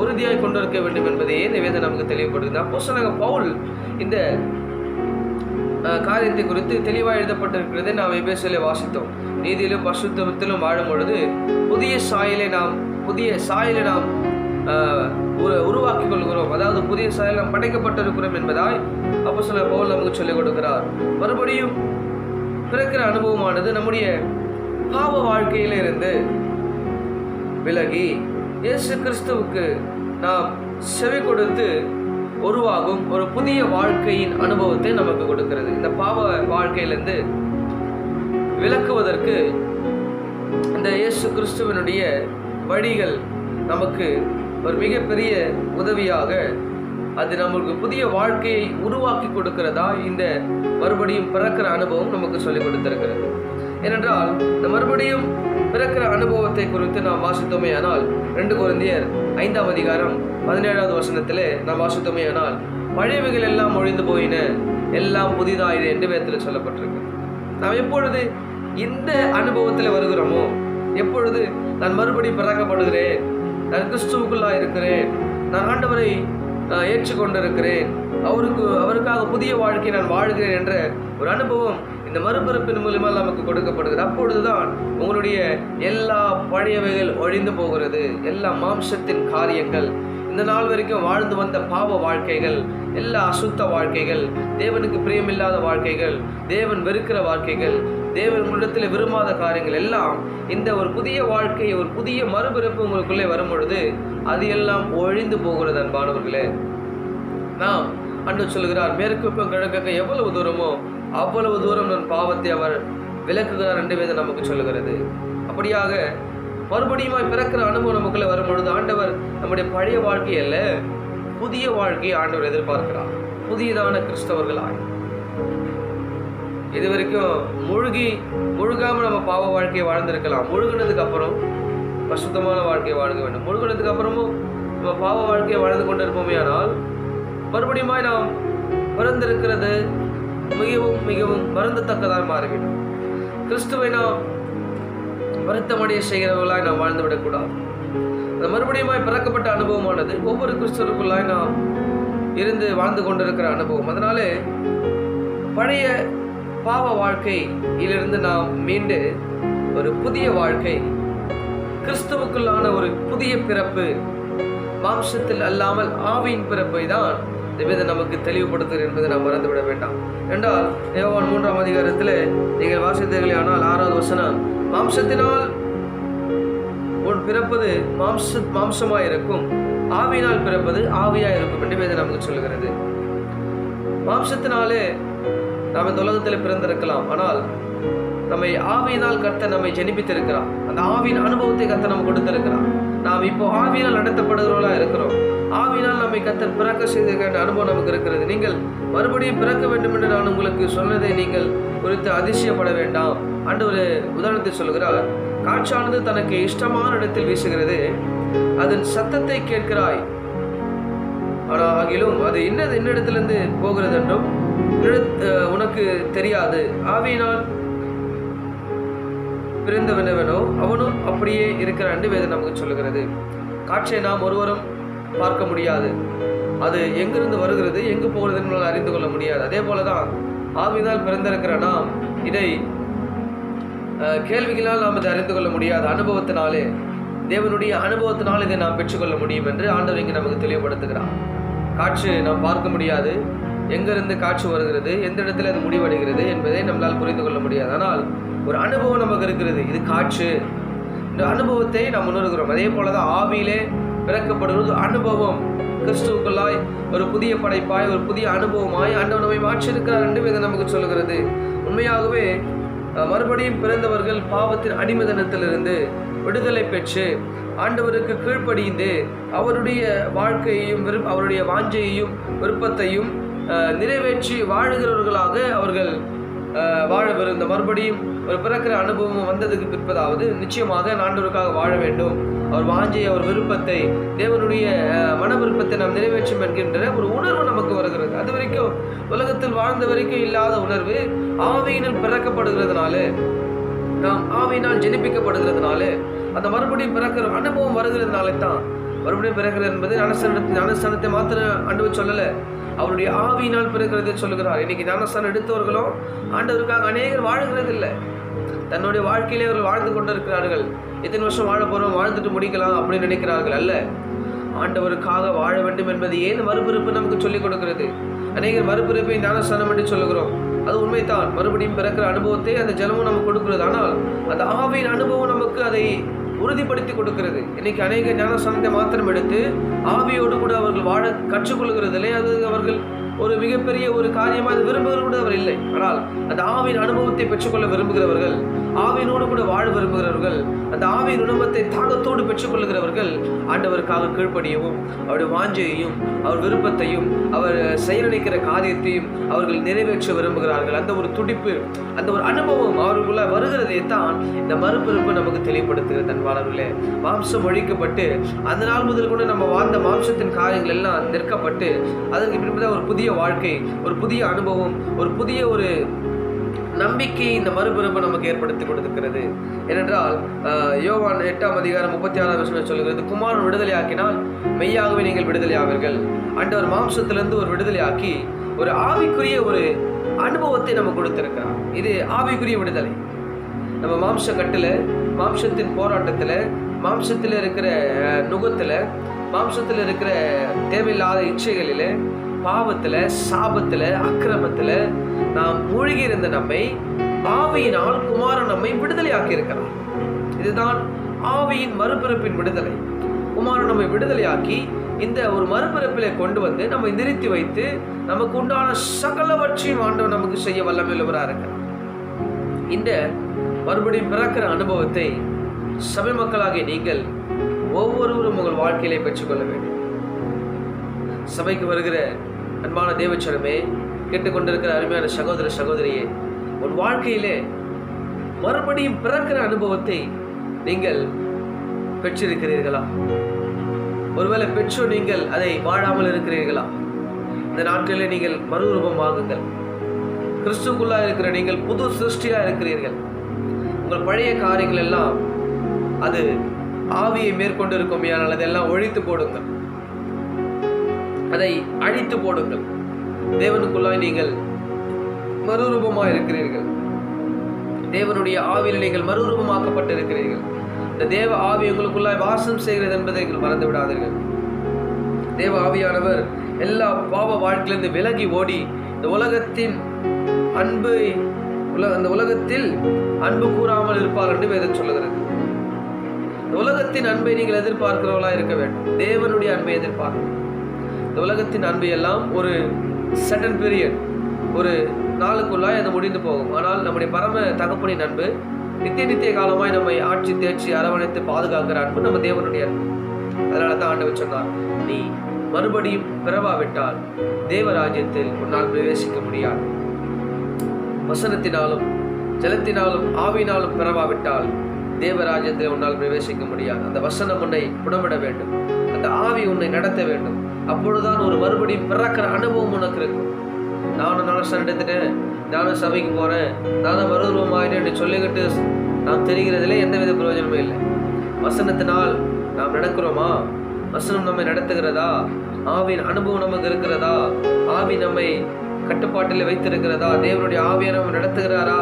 உறுதியாய் கொண்டிருக்க வேண்டும் என்பதையே இந்த வேதம் நமக்கு தெளிவுபடுகிறது. அப்போஸ்தலனாகிய பவுல் இந்த காரியத்தை குறித்து தெளிவாக எழுதப்பட்டிருக்கிறதை நாம் எபேசியிலே வாசித்தோம். நீதியிலும் பரிசுத்தத்திலும் வாழும் பொழுது புதிய சாயலை நாம் உருவாக்கி கொள்கிறோம். அதாவது புதிய சாயல் நாம் படைக்கப்பட்டிருக்கிறோம் என்பதாய் அப்போஸ்தலனாகிய பவுல் நமக்கு சொல்லிக் கொடுக்கிறார். மறுபடியும் பிறக்கிற அனுபவமானது நம்முடைய பாவ வாழ்க்கையிலிருந்து விலகி இயேசு கிறிஸ்துவுக்கு நாம் செவி கொடுத்து உருவாகும் ஒரு புதிய வாழ்க்கையின் அனுபவத்தை நமக்கு கொடுக்கிறது. இந்த பாவ வாழ்க்கையிலிருந்து விலக்குவதற்கு இந்த இயேசு கிறிஸ்துவனுடைய வழிகள் நமக்கு ஒரு மிகப்பெரிய உதவியாக, அது நம்மளுக்கு புதிய வாழ்க்கையை உருவாக்கி கொடுக்கிறதா இந்த மறுபடியும் பிறக்கிற அனுபவம் நமக்கு சொல்லிக் கொடுத்திருக்கிறது. ஏனென்றால் இந்த மறுபடியும் பிறக்கிற அனுபவத்தை குறித்து நாம் வாசித்தோமே ஆனால் 2 கொரிந்தியர் 5ஆம் அதிகாரம் 17வது வசனத்திலே நாம் வாசித்தோமே ஆனால், பழையவைகள் எல்லாம் ஒழிந்து போயின, எல்லாம் புதிதாயின என்று வேதத்தில் சொல்லப்பட்டிருக்கு. நாம் எப்பொழுது இந்த அனுபவத்தில் வருகிறோமோ, எப்பொழுது நான் மறுபடியும் பிறக்கப்படுகிறேன், நான் கிறிஸ்துவுக்குள்ளா இருக்கிறேன், நான் ஆண்டவரை ஏற்றுக்கொண்டிருக்கிறேன், அவருக்காக புதிய வாழ்க்கையை நான் வாழ்கிறேன் என்ற ஒரு அனுபவம் இந்த மறுபிறப்பின் மூலமாக நமக்கு கொடுக்கப்படுகிறது. அப்பொழுதுதான் உங்களுடைய எல்லா பழையவைகள் ஒழிந்து போகிறது, எல்லா மாம்சத்தின் காரியங்கள், இந்த நாள் வரைக்கும் வாழ்ந்து வந்த பாவ வாழ்க்கைகள், எல்லா அசுத்த வாழ்க்கைகள், தேவனுக்கு பிரியமில்லாத வாழ்க்கைகள், தேவன் வெறுக்கிற வாழ்க்கைகள், தேவன் உங்களிடத்தில் விரும்பாத காரியங்கள் எல்லாம் இந்த ஒரு புதிய வாழ்க்கை, ஒரு புதிய மறுபிறப்பு உங்களுக்குள்ளே வரும் பொழுது அது எல்லாம் ஒழிந்து போகிறது. அன்பானவர்களே, நாம் ஆண்டவர் சொல்கிறார், மேற்குக்கும் கிழக்குக்கும் எவ்வளவு தூரமோ அவ்வளவு தூரம் நம் பாவத்தை அவர் விலக்குகிறார் என்று வேதம் நமக்கு சொல்லுகிறது. அப்படியாக மறுபடியும் பிறக்கிற அனுபவம் நமக்குள்ள வரும் பொழுது ஆண்டவர் நம்முடைய பழைய வாழ்க்கை அல்ல, புதிய வாழ்க்கையை ஆண்டவர் எதிர்பார்க்கிறார். புதியதான கிறிஸ்தவர்களாய் இது வரைக்கும் முழுகாம நம்ம பாவ வாழ்க்கையை வாழ்ந்திருக்கலாம். முழுகினதுக்கு அப்புறம் பசுத்தமான வாழ்க்கையை வாழ்க வேண்டும். முழுகினதுக்கு அப்புறமும் நம்ம பாவ வாழ்க்கையை வாழ்ந்து கொண்டு இருப்போமே, ஆனால் மறுபடியும் நாம் பிறந்திருக்கிறது மிகவும் மிகவும் வருந்தத்தக்கதாக மாறிவிடும். கிறிஸ்துவை நாம் வருத்தமடைய செய்கிறவர்களாய் நாம் வாழ்ந்து விடக்கூடாது. அந்த மறுபடியும் பிறக்கப்பட்ட அனுபவமானது ஒவ்வொரு கிறிஸ்தவருக்குள்ளாய் நாம் இருந்து வாழ்ந்து கொண்டிருக்கிற அனுபவம். அதனாலே பழைய பாவ வாழ்க்கையிலிருந்து நாம் மீண்டு ஒரு புதிய வாழ்க்கை, கிறிஸ்துவுக்குள்ளான ஒரு புதிய பிறப்பு, மாம்சத்தில் அல்லாமல் ஆவியின் பிறப்பை தான் வேதம் நமக்கு தெளிவுபடுத்துகிறது என்பதை நாம் மறந்துவிட வேண்டாம். என்றால் யோவான் 3ஆம் அதிகாரத்தில் நீங்கள் வாசித்தீர்களே ஆனால் 6வது வசனம், மாம்சத்தினால் உன் பிறப்பது மாம்சமாய் இருக்கும், ஆவியினால் பிறப்பது ஆவியாய் இருக்கும் என்று வேதம் நமக்கு சொல்லுகிறது. மாம்சத்தினாலே நாம் இந்த உலகத்தில் பிறந்திருக்கலாம், ஆனால் நம்மை ஆவியினால் கர்த்தர் நம்மை ஜெனிப்பித்திருக்கிறார். அந்த ஆவியின் அனுபவத்தை கர்த்தர் நம்ம கொடுத்திருக்கிறார். நாம் இப்போ ஆவியினால் நடத்தப்படுகிறவர்களா இருக்கிறோம். ஆவியினால் நம்மை கர்த்தர் பிறக்க செய்த அனுபவம் நமக்கு இருக்கிறது. நீங்கள் மறுபடியும் பிறக்க வேண்டும் என்று நான் உங்களுக்கு சொன்னதை நீங்கள் குறித்து அதிசயப்பட வேண்டாம். ஆண்டவர் உதாரணத்தை சொல்லுகிறார், காற்றானது தனக்கு இஷ்டமான இடத்தில் வீசுகிறது, அதன் சத்தத்தை கேட்கிறாய், ஆனால் ஆகிலும் அது இன்னிடத்திலிருந்து போகிறது என்றும் உனக்கு தெரியாது. ஆவியினால் பிறந்தவனவனோ அவனும் அப்படியே இருக்கிறான் என்று வேதம் நமக்கு சொல்லுகிறது. காற்றை நாம் ஒருவரும் பார்க்க முடியாது, அது எங்கிருந்து வருகிறது எங்கு போகிறது என்பதை அறிந்து கொள்ள முடியாது. அதே போலதான் ஆவியினால் பிறந்திருக்கிற நாம் இதை கேள்விகளால் நாம் இதை அறிந்து கொள்ள முடியாது. அனுபவத்தினாலே, தேவனுடைய அனுபவத்தினால் இதை நாம் பெற்றுக்கொள்ள முடியும் என்று ஆண்டவர் இங்கு நமக்கு தெளிவுபடுத்துகிறார். காற்று நாம் பார்க்க முடியாது, எங்கிருந்து காற்று வருகிறது, எந்த இடத்துல அது முடிவடைகிறது என்பதை நம்மளால் புரிந்து கொள்ள முடியாது. ஆனால் ஒரு அனுபவம் நமக்கு இருக்கிறது, இது காற்று. இந்த அனுபவத்தை நாம் உணர்கிறோம். அதே போலதான் ஆவியிலே பிறக்கப்படுவது அனுபவம். கிறிஸ்துவுக்குள்ளாய் ஒரு புதிய படைப்பாய், ஒரு புதிய அனுபவமாய் ஆண்டவர் நம்மை மாற்றியிருக்கிறார் என்று இதை நமக்கு சொல்கிறது. உண்மையாகவே மறுபடியும் பிறந்தவர்கள் பாவத்தின் அடிமைத்தனத்திலிருந்து விடுதலை பெற்று ஆண்டவருக்கு கீழ்ப்படிந்து அவருடைய வாழ்க்கையையும் அவருடைய வாஞ்சையையும் விருப்பத்தையும் நிறைவேற்றி வாழுகிறவர்களாக அவர்கள் வாழ விருந்த மறுபடியும் ஒரு பிறக்கிற அனுபவம் வந்ததுக்கு பிற்பதாவது நிச்சயமாக ஆண்டவருக்காக வாழ வேண்டும். அவர் வாஞ்சை, அவர் விருப்பத்தை, தேவனுடைய மன விருப்பத்தை நாம் நிறைவேற்றும் என்கின்ற ஒரு உணர்வு நமக்கு வருகிறது. அது வரைக்கும் உலகத்தில் வாழ்ந்த வரைக்கும் இல்லாத உணர்வு ஆவியினால் பிறக்கப்படுகிறதுனால, நாம் ஆவியினால் ஜெனிப்பிக்கப்படுகிறதுனால, அந்த மறுபடியும் பிறக்கிற அனுபவம் வருகிறதுனால தான் மறுபடியும் பிறக்கிறது என்பது ஞானஸ்தானத்தை மாத்திரம் ஆண்டவர் சொல்லலை, அவருடைய ஆவியினால் பிறக்கிறதை சொல்லுகிறார். இன்னைக்கு ஞானஸ்தானம் எடுத்தவர்களும் ஆண்டவருக்காக அநேகர் வாழுகிறது இல்லை. தன்னுடைய வாழ்க்கையிலே அவர்கள் வாழ்ந்து கொண்டு இருக்கிறார்கள். எத்தனை வருஷம் வாழ போகிறோம், வாழ்ந்துட்டு முடிக்கலாம் அப்படின்னு நினைக்கிறார்கள். அல்ல, ஆண்டவருக்காக வாழ வேண்டும் என்பது ஏன் மறுபிறப்பு நமக்கு சொல்லிக் கொடுக்கிறது. அநேகர் மறுபிறப்பை ஞானஸ்தானம் என்று சொல்லுகிறோம். அது உண்மைதான், மறுபடியும் பிறக்கிற அனுபவத்தை அந்த ஜலமும் நமக்கு கொடுக்கிறது. ஆனால் அந்த ஆவியின் அனுபவம் நமக்கு அதை உறுதிப்படுத்தி கொடுக்கிறது. இன்னைக்கு அநேக ஞானஸ்தானத்தை மாத்திரம் எடுத்து ஆவியோடு கூட அவர்கள் வாழ கற்றுக்கொள்கிறதில்லை. அது அவர்கள் ஒரு மிகப்பெரிய ஒரு காரியமாக அது விரும்புகிறது கூட அவர் இல்லை. ஆனால் அந்த ஆவியின் அனுபவத்தை பெற்றுக்கொள்ள விரும்புகிறவர்கள், ஆவியினோடு கூட வாழ விரும்புகிறவர்கள், அந்த ஆவியின் உணவத்தை தாகத்தோடு பெற்றுக்கொள்கிறவர்கள் ஆண்டவருக்காக கீழ்ப்படியவும் அவருடைய வாஞ்சையையும் அவர் விருப்பத்தையும் அவர் செயலளிக்கிற காரியத்தையும் அவர்கள் நிறைவேற்ற விரும்புகிறார்கள். அந்த ஒரு துடிப்பு, அந்த ஒரு அனுபவம் அவர்களுக்குள்ள வருகிறதை தான் இந்த மறுபிறப்பு நமக்கு தெளிவுபடுத்துகிறது. அன்பானவர்களே, மாம்சம் ஒழிக்கப்பட்டு அந்த நாள் முதல் கூட நம்ம வாழ்ந்த மாம்சத்தின் காரியங்கள் எல்லாம் நிற்கப்பட்டு அதற்கு பின்புதான் ஒரு புதிய வாழ்க்கை, ஒரு புதிய அனுபவம், ஒரு புதிய ஒரு நம்பிக்கை இந்த மறுபிறப்பு நமக்கு ஏற்படுத்தி கொடுத்திருக்கிறது. ஏனென்றால் யோவான் 8ஆம் அதிகாரம் 36ஆம் வசனம் சொல்லுகிறது, குமாரன் விடுதலை ஆக்கினால் மெய்யாகவே நீங்கள் விடுதலை ஆவீர்கள். ஆண்டவர் மாம்சத்திலிருந்து ஒரு விடுதலை ஆக்கி ஒரு ஆவிக்குரிய ஒரு அனுபவத்தை நம்ம கொடுத்திருக்கிறார். இது ஆவிக்குரிய விடுதலை. நம்ம மாம்ச கட்டுல, மாம்சத்தின் போராட்டத்துல, மாம்சத்துல இருக்கிற நுகத்துல, மாம்சத்துல இருக்கிற தேவையில்லாத இச்சைகளில, பாவத்துல, சாபத்துல, அக்கிரமத்துல நாம் மூழ்கி இருந்த நம்மை ஆவியினால் குமாரன் நம்மை விடுதலை ஆக்கி இருக்கிறார். இதுதான் ஆவியின் மறுபிறப்பின் விடுதலை. குமாரன் நம்மை விடுதலையாக்கி இந்த ஒரு மறுபிறப்பிலே கொண்டு வந்து நம்மை நிறுத்தி வைத்து நமக்கு உண்டான சகலவற்றையும் ஆண்டவர் நமக்கு செய்ய வல்லமையுள்ளவராக இருக்கிறார். இந்த மறுபடியும் பிறக்கிற அனுபவத்தை சபை மக்களாகிய நீங்கள் ஒவ்வொருவரும் உங்கள் வாழ்க்கையிலே பெற்றுக்கொள்ள வேண்டும். சபைக்கு வருகிற அன்பான தேவச்சனமே, கேட்டுக்கொண்டிருக்கிற அருமையான சகோதர சகோதரியே, உன் வாழ்க்கையிலே மறுபடியும் பிறக்கிற அனுபவத்தை நீங்கள் பெற்றிருக்கிறீர்களா? ஒருவேளை பெற்றோ நீங்கள் அதை வாழாமல் இருக்கிறீர்களா? இந்த நாட்களில் நீங்கள் மறுரூபமாகுங்கள். கிறிஸ்துக்குள்ளா இருக்கிற நீங்கள் புது சிருஷ்டியா இருக்கிறீர்கள். உங்கள் பழைய காரியங்கள் எல்லாம் அது ஆவியை மேற்கொண்டு இருக்கும், ஆனால் அதெல்லாம் ஒழித்து போடுங்கள், அதை அழித்து போடுங்கள். தேவனுக்குள்ளாய் நீங்கள் மறுரூபமாக இருக்கிறீர்கள். தேவனுடைய ஆவியில் நீங்கள் மறுரூபமாக்கப்பட்டு இருக்கிறீர்கள். இந்த தேவ ஆவி உங்களுக்குள்ளாய் வாசம் செய்கிறது என்பதை நீங்கள் மறந்து விடாதீர்கள். தேவ ஆவியானவர் எல்லா பாவ வாழ்க்கையிலிருந்து விலகி ஓடி இந்த உலகத்தின் உலகத்தில் அன்பு கூறாமல் இருப்பார் என்று வேதம் சொல்லுகிறது. இந்த உலகத்தின் அன்பை நீங்கள் எதிர்பார்க்கிறவர்களாக இருக்க வேண்டும். தேவனுடைய அன்பை எதிர்பார்க்க. இந்த உலகத்தின் அன்பை எல்லாம் ஒரு சடன் பீரியட், ஒரு நாளுக்குள்ளாய் அது முடிந்து போகும். ஆனால் நம்முடைய பரம தகப்பனின் அன்பு நித்திய காலமாய் நம்மை ஆட்சி தேர்ச்சி அரவணைத்து பாதுகாக்கிற அன்பு நம்ம தேவனுடைய அன்பு. அதனால தான் ஆண்டவர் சொன்னார், நீ மறுபடியும் பிறவாவிட்டால் தேவராஜ்யத்தில் உன்னால் பிரவேசிக்க முடியாது. வசனத்தினாலும் ஜலத்தினாலும் ஆவியினாலும் பிறவாவிட்டால் தேவராஜ்யத்தில் உன்னால் பிரவேசிக்க முடியாது. அந்த வசனம் உன்னை புடமிட வேண்டும், அந்த ஆவி உன்னை நடத்த வேண்டும். அப்பொழுதுதான் ஒரு மறுபடியும் பிறக்கிற அனுபவம் உனக்கு இருக்கும். நானும் ஞானஸ்நானம் எடுத்துட்டேன், நானும் சபைக்கு போறேன், நானும் மறுரூபமாயிட்டேன் என்று சொல்லிக்கிட்டு நாம் தெரிகிறதுல எந்தவித பிரயோஜனமே இல்லை. வசனத்தினால் நாம் நடக்கிறோமா? வசனம் நம்மை நடத்துகிறதா? ஆவியின் அனுபவம் நமக்கு இருக்கிறதா? ஆவி நம்மை கட்டுப்பாட்டில் வைத்திருக்கிறதா? தேவனுடைய ஆவியை நம்ம நடத்துகிறாரா?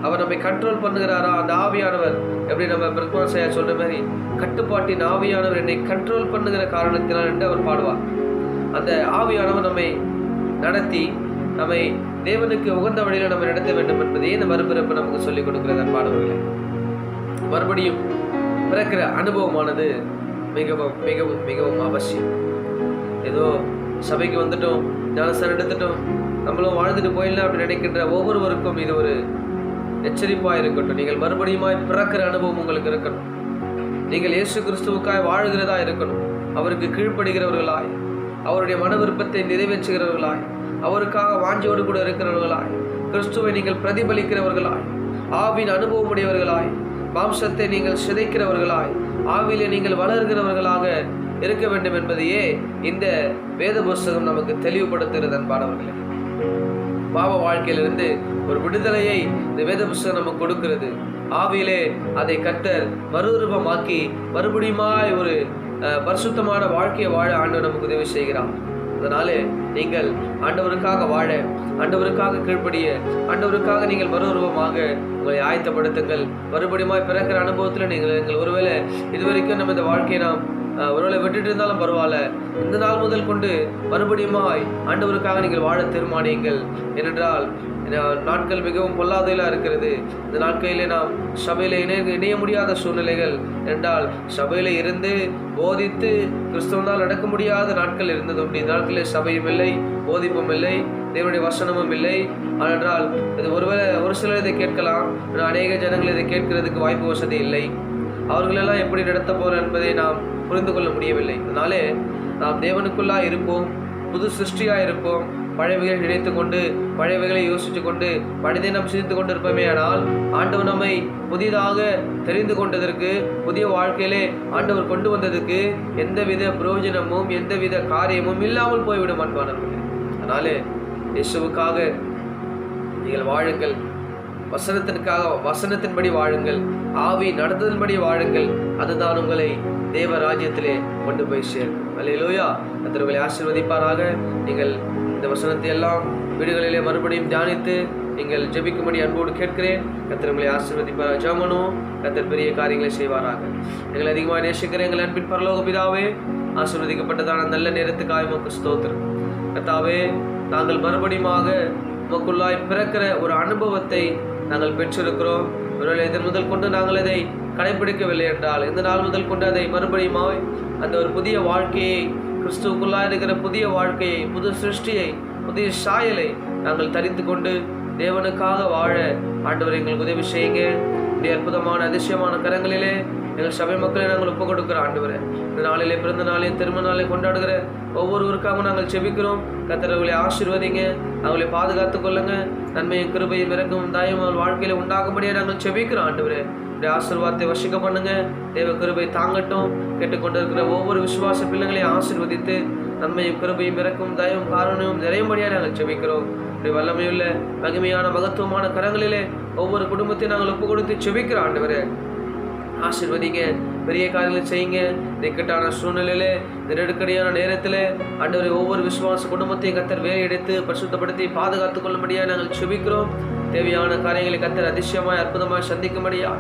அவர் நம்மை கண்ட்ரோல் பண்ணுகிறாரா? அந்த ஆவியானவர் எப்படி நம்ம பிரத்மாசையா சொல்ற மாதிரி கட்டுப்பாட்டின் ஆவியானவர் என்னை கண்ட்ரோல் பண்ணுகிற காரணத்தினால் என்று அவர் பாடுவார். அந்த ஆவியானவர் நம்மை நடத்தி நம்மை தேவனுக்கு உகந்த வழியில் நம்ம நடத்த வேண்டும் என்பதையே இந்த மறுபிறப்பு நமக்கு சொல்லிக் கொடுக்கிறது. அன்பானவர்களே, மறுபடியும் பிறக்கிற அனுபவமானது மிகவும் மிகவும் மிகவும் அவசியம். ஏதோ சபைக்கு வந்துட்டோம், ஞானஸ்நானம் எடுத்துட்டோம், நம்மளும் வாழ்ந்துட்டு போயிடலாம் அப்படி நினைக்கின்ற ஒவ்வொருவருக்கும் இது ஒரு எச்சரிப்பாக இருக்கட்டும். நீங்கள் மறுபடியுமாய் பிறக்கிற அனுபவம் உங்களுக்கு இருக்கணும். நீங்கள் இயேசு கிறிஸ்துவுக்காய் வாழ்கிறதா இருக்கணும். அவருக்கு கீழ்ப்படுகிறவர்களாய், அவருடைய மன விருப்பத்தை நிறைவேற்றுகிறவர்களாய், அவருக்காக வாஞ்சியோடு கூட இருக்கிறவர்களாய், கிறிஸ்துவை நீங்கள் பிரதிபலிக்கிறவர்களாய், ஆவின் அனுபவம் உடையவர்களாய், மாம்சத்தை நீங்கள் சிதைக்கிறவர்களாய், ஆவிலே நீங்கள் வளர்கிறவர்களாக இருக்க வேண்டும் என்பதையே இந்த வேத புஸ்தகம் நமக்கு தெளிவுபடுத்துகிறது. அன்பானவர்களே, பாவ வாழ்க்கையிலிருந்து ஒரு விடுதலையை இந்த வேத புஸ்தகம் நமக்கு கொடுக்கிறது. ஆவியிலே அதை கர்த்தர் மறுரூபமாக்கி மறுபடியுமாய் ஒரு பரிசுத்தமான வாழ்க்கையை வாழ ஆண்டவர் நமக்கு உதவி செய்கிறார். அதனாலே நீங்கள் ஆண்டவருக்காக வாழ, ஆண்டவருக்காக கீழ்ப்படிய, ஆண்டவருக்காக நீங்கள் மறுரூபமாக உங்களை ஆயத்தப்படுத்துங்கள். மறுபடியுமாய் பிறக்கிற அனுபவத்தில் நீங்கள் ஒருவேளை இதுவரைக்கும் நம்ம இந்த வாழ்க்கையை நாம் ஒருவேளை விட்டுட்டு இருந்தாலும் பரவாயில்ல, இந்த நாள் முதல் கொண்டு மறுபடியுமாய் ஆண்டவருக்காக நீங்கள் வாழ தீர்மானியுங்கள். ஏனென்றால் நாட்கள் மிகவும் பொல்லாதையிலாக இருக்கிறது. இந்த நாட்களிலே நாம் சபையில் இணைய முடியாத சூழ்நிலைகள் என்றால் சபையில் இருந்து போதித்து கிறிஸ்தவனால் நடக்க முடியாத நாட்கள் இருந்தது. இந்த நாட்களில் சபையும் இல்லை, போதிப்பும் இல்லை, தேவனுடைய வசனமும் இல்லை. ஆனால் இது ஒருவேளை ஒரு சிலர் இதை கேட்கலாம், அநேக ஜனங்கள் இதை கேட்கிறதுக்கு வாய்ப்பு வசதி இல்லை. அவர்களெல்லாம் எப்படி நடத்த போகிறோம் என்பதை நாம் புரிந்து கொள்ள முடியவில்லை. அதனாலே நாம் தேவனுக்குள்ளா இருப்போம், புது சிருஷ்டியாக இருப்போம். பழையவைகளை நினைத்து கொண்டு, பழையவைகளை யோசித்து கொண்டு, பழையதை நாம் சிந்தித்து கொண்டு இருப்போமே. ஆனால் ஆண்டவர் நம்மை புதிதாக தெரிந்து கொண்டதற்கு, புதிய வாழ்க்கையிலே ஆண்டவர் கொண்டு வந்ததுக்கு எந்தவித பிரயோஜனமும் எந்தவித காரியமும் இல்லாமல் போய்விடும் அன்பானவர்களே. அதனாலே இயேசுவுக்காக நீங்கள் வாழுங்கள், வசனத்தின்படி வாழுங்கள், ஆவி நடந்ததன்படி வாழுங்கள். அதுதான் உங்களை தேவ ராஜ்யத்திலே கொண்டு போய் சேர்க்கும். அல்லேலூயா. கர்த்தர் உங்களை ஆசீர்வதிப்பாராக. நீங்கள் இந்த வசனத்தை எல்லாம் வீடுகளிலே மறுபடியும் தியானித்து நீங்கள் ஜெபிக்கும்படி அன்போடு கேட்கிறேன். கர்த்தர் உங்களை ஆசீர்வதிப்பார். ஜெபமனோ கர்த்தர் பெரிய காரியங்களை செய்வாராக. எங்களை அதிகமாக நேசிக்கிற எங்கள் அன்பின் பரலோக பிதாவே, ஆசீர்வதிக்கப்பட்டதான நல்ல நேரத்துக்காக உமக்கு ஸ்தோத்திரம். கர்த்தாவே, நாங்கள் மறுபடியுமாக உமக்குள்ளாய் பிறக்கிற ஒரு அனுபவத்தை நாங்கள் பெற்றிருக்கிறோம். ஒருவேளை இதன் முதல் கொண்டு நாங்கள் அதை கடைபிடிக்கவில்லை என்றால், இந்த நாள் முதல் கொண்டு அதை மறுபடியுமாக அந்த ஒரு புதிய வாழ்க்கையை, கிறிஸ்துவுக்குள்ளாய் இருக்கிற புதிய வாழ்க்கையை, புது சிருஷ்டியை, புதிய சாயலை நாங்கள் தரித்து கொண்டு தேவனுக்காக வாழ ஆண்டவர் எங்களுக்கு உதவி செய்யுங்க. இந்த அற்புதமான அதிசயமான கரங்களிலே எங்கள் சபை மக்களை நாங்கள் ஒப்புக் கொடுக்கிறோம். ஆண்டவரே, இந்த நாளிலே, பிறந்த நாளையும் திருமண நாளை கொண்டாடுகிற ஒவ்வொருவருக்காகவும் நாங்கள் செபிக்கிறோம். கர்த்தர் அவர்களை ஆசீர்வதிங்க, அவர்களை பாதுகாத்துக் கொள்ளுங்க. நன்மையும் கிருபையும் இறக்கும் தாயும் அவள் வாழ்க்கையில உண்டாகும்படியே நாங்கள் செபிக்கிறோம். ஆண்டவரே, இந்த ஆசீர்வாதத்தை வசிக்க பண்ணுங்க. தேவ கிருபை தாங்கட்டும். கேட்டுக்கொண்டிருக்கிற ஒவ்வொரு விசுவாச பிள்ளைகளையும் ஆசீர்வதித்து நன்மையும் கிருபையும் இறக்கும் தயவும் காரணமும் நிறையும்படியாக நாங்கள் செபிக்கிறோம். இப்படி வல்லமையுள்ள மகிமையான மகத்துவமான கரங்களிலே ஒவ்வொரு குடும்பத்தையும் நாங்கள் ஒப்பு கொடுத்து செபிக்கிறோம். ஆண்டவரே, ஆசீர்வதிங்க, பெரிய காரியங்களை செய்யுங்க. இக்கட்டான சூழ்நிலையில, இந்த நெருக்கடியான நேரத்தில் ஆண்டவரை ஒவ்வொரு விசுவாச குடும்பத்தையும் கர்த்தர் வேலையெடுத்து பரிசுத்தப்படுத்தி பாதுகாத்துக் கொள்ளும்படியாக நாங்கள் செபிக்கிறோம். தேவையான காரியங்களை கர்த்தர் அதிசயமாய் அற்புதமாய் சந்திக்கும்படியா.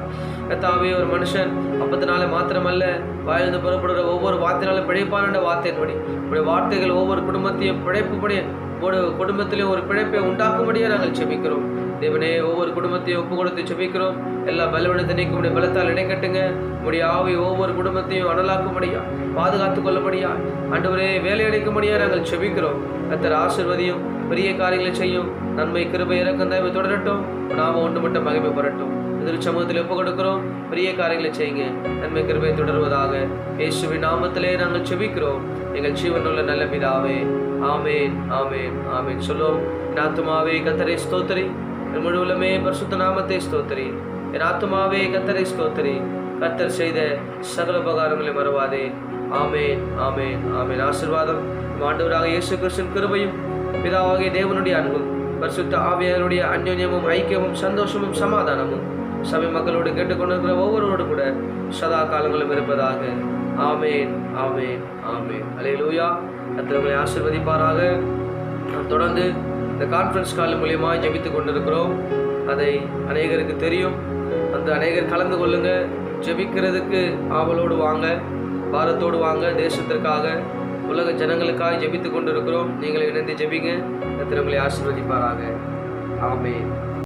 கர்த்தாவே, ஒரு மனுஷன் அப்பத்தினால மாத்திரமல்ல, வாயிலிருந்து புறப்படுகிற ஒவ்வொரு வார்த்தையினாலும் பிழைப்பான வார்த்தையின்படி உடைய வார்த்தைகள் ஒவ்வொரு குடும்பத்தையும் பிழைப்புபடி, ஒரு குடும்பத்திலையும் ஒரு பிழைப்பை உண்டாக்கும்படியாக நாங்கள் செபிக்கிறோம். தேவனே, ஒவ்வொரு குடும்பத்தையும் ஒப்பு கொடுத்து செபிக்கிறோம். எல்லா பலவீனத்தை நீக்கும் உடைய பலத்தால் இணைக்கட்டுங்க. உடைய ஆவி ஒவ்வொரு குடும்பத்தையும் அனலாக்கும்படியா, பாதுகாத்துக் கொள்ளும்படியா, ஆண்டவரே வேலையடைக்கும்படியா நாங்கள் செபிக்கிறோம். கர்த்தர் ஆசீர்வதியும், பெரிய காரியங்களை செய்யும். நன்மை கிருபை இறக்கம் தயவு தொடரட்டும். நாம ஒன்று மட்டும் மகிமைப்படட்டும். எதிர் சமூகத்தில் ஒப்பு கொடுக்கிறோம். பெரிய காரியங்களை செய்யுங்க. நன்மை கிருபை தொடர்வதாக இயேசுவின் நாமத்திலே நாங்கள் செபிக்கிறோம். எங்கள் ஜீவனுள்ள நல்ல பிதாவே, ஆமேன், ஆமேன், ஆமேன். சொல்லுவோம். என் ஆத்துமாவே கர்த்தரை ஸ்தோத்திரி, என் முழு உள்ளமே பரிசுத்த நாமத்தை ஸ்தோத்திரி. என் ஆத்துமாவே கர்த்தரை ஸ்தோத்திரி, கர்த்தர் செய்த சகல உபகாரங்களை மறவாதே. ஆமேன், ஆமேன், ஆமேன். ஆசீர்வாதம் ஆண்டவராக இயேசு கிறிஸ்துவின் கிருபையும் பிதாவாகிய தேவனுடைய அன்பும் பரிசுத்த ஆவியாருடைய அந்யோன்யமும் ஐக்கியமும் சந்தோஷமும் சமாதானமும் சபை மக்களோடு கேட்டுக்கொண்டிருக்கிற ஒவ்வொருவரோடு கூட சதா காலங்களும் இருப்பதாக. ஆமேன், ஆமேன், ஆமேன். அல்லேலூயா. கர்த்தர் உங்களை ஆசீர்வதிப்பாராக. நாம் தொடர்ந்து இந்த கான்ஃபரன்ஸ் கால் மூலியமாக ஜெபித்து கொண்டிருக்கிறோம். அதை அநேகருக்கு தெரியும். அந்த அநேகர் கலந்து கொள்ளுங்க. ஜெபிக்கிறதுக்கு ஆவலோடு வாங்க, பாரத்தோடு வாங்க. தேசத்திற்காக, உலக ஜனங்களுக்காக ஜெபித்து கொண்டிருக்கிறோம். நீங்கள் இணைந்து ஜெபிங்க. கர்த்தர் உங்களை ஆசீர்வதிப்பாராக. ஆமென்.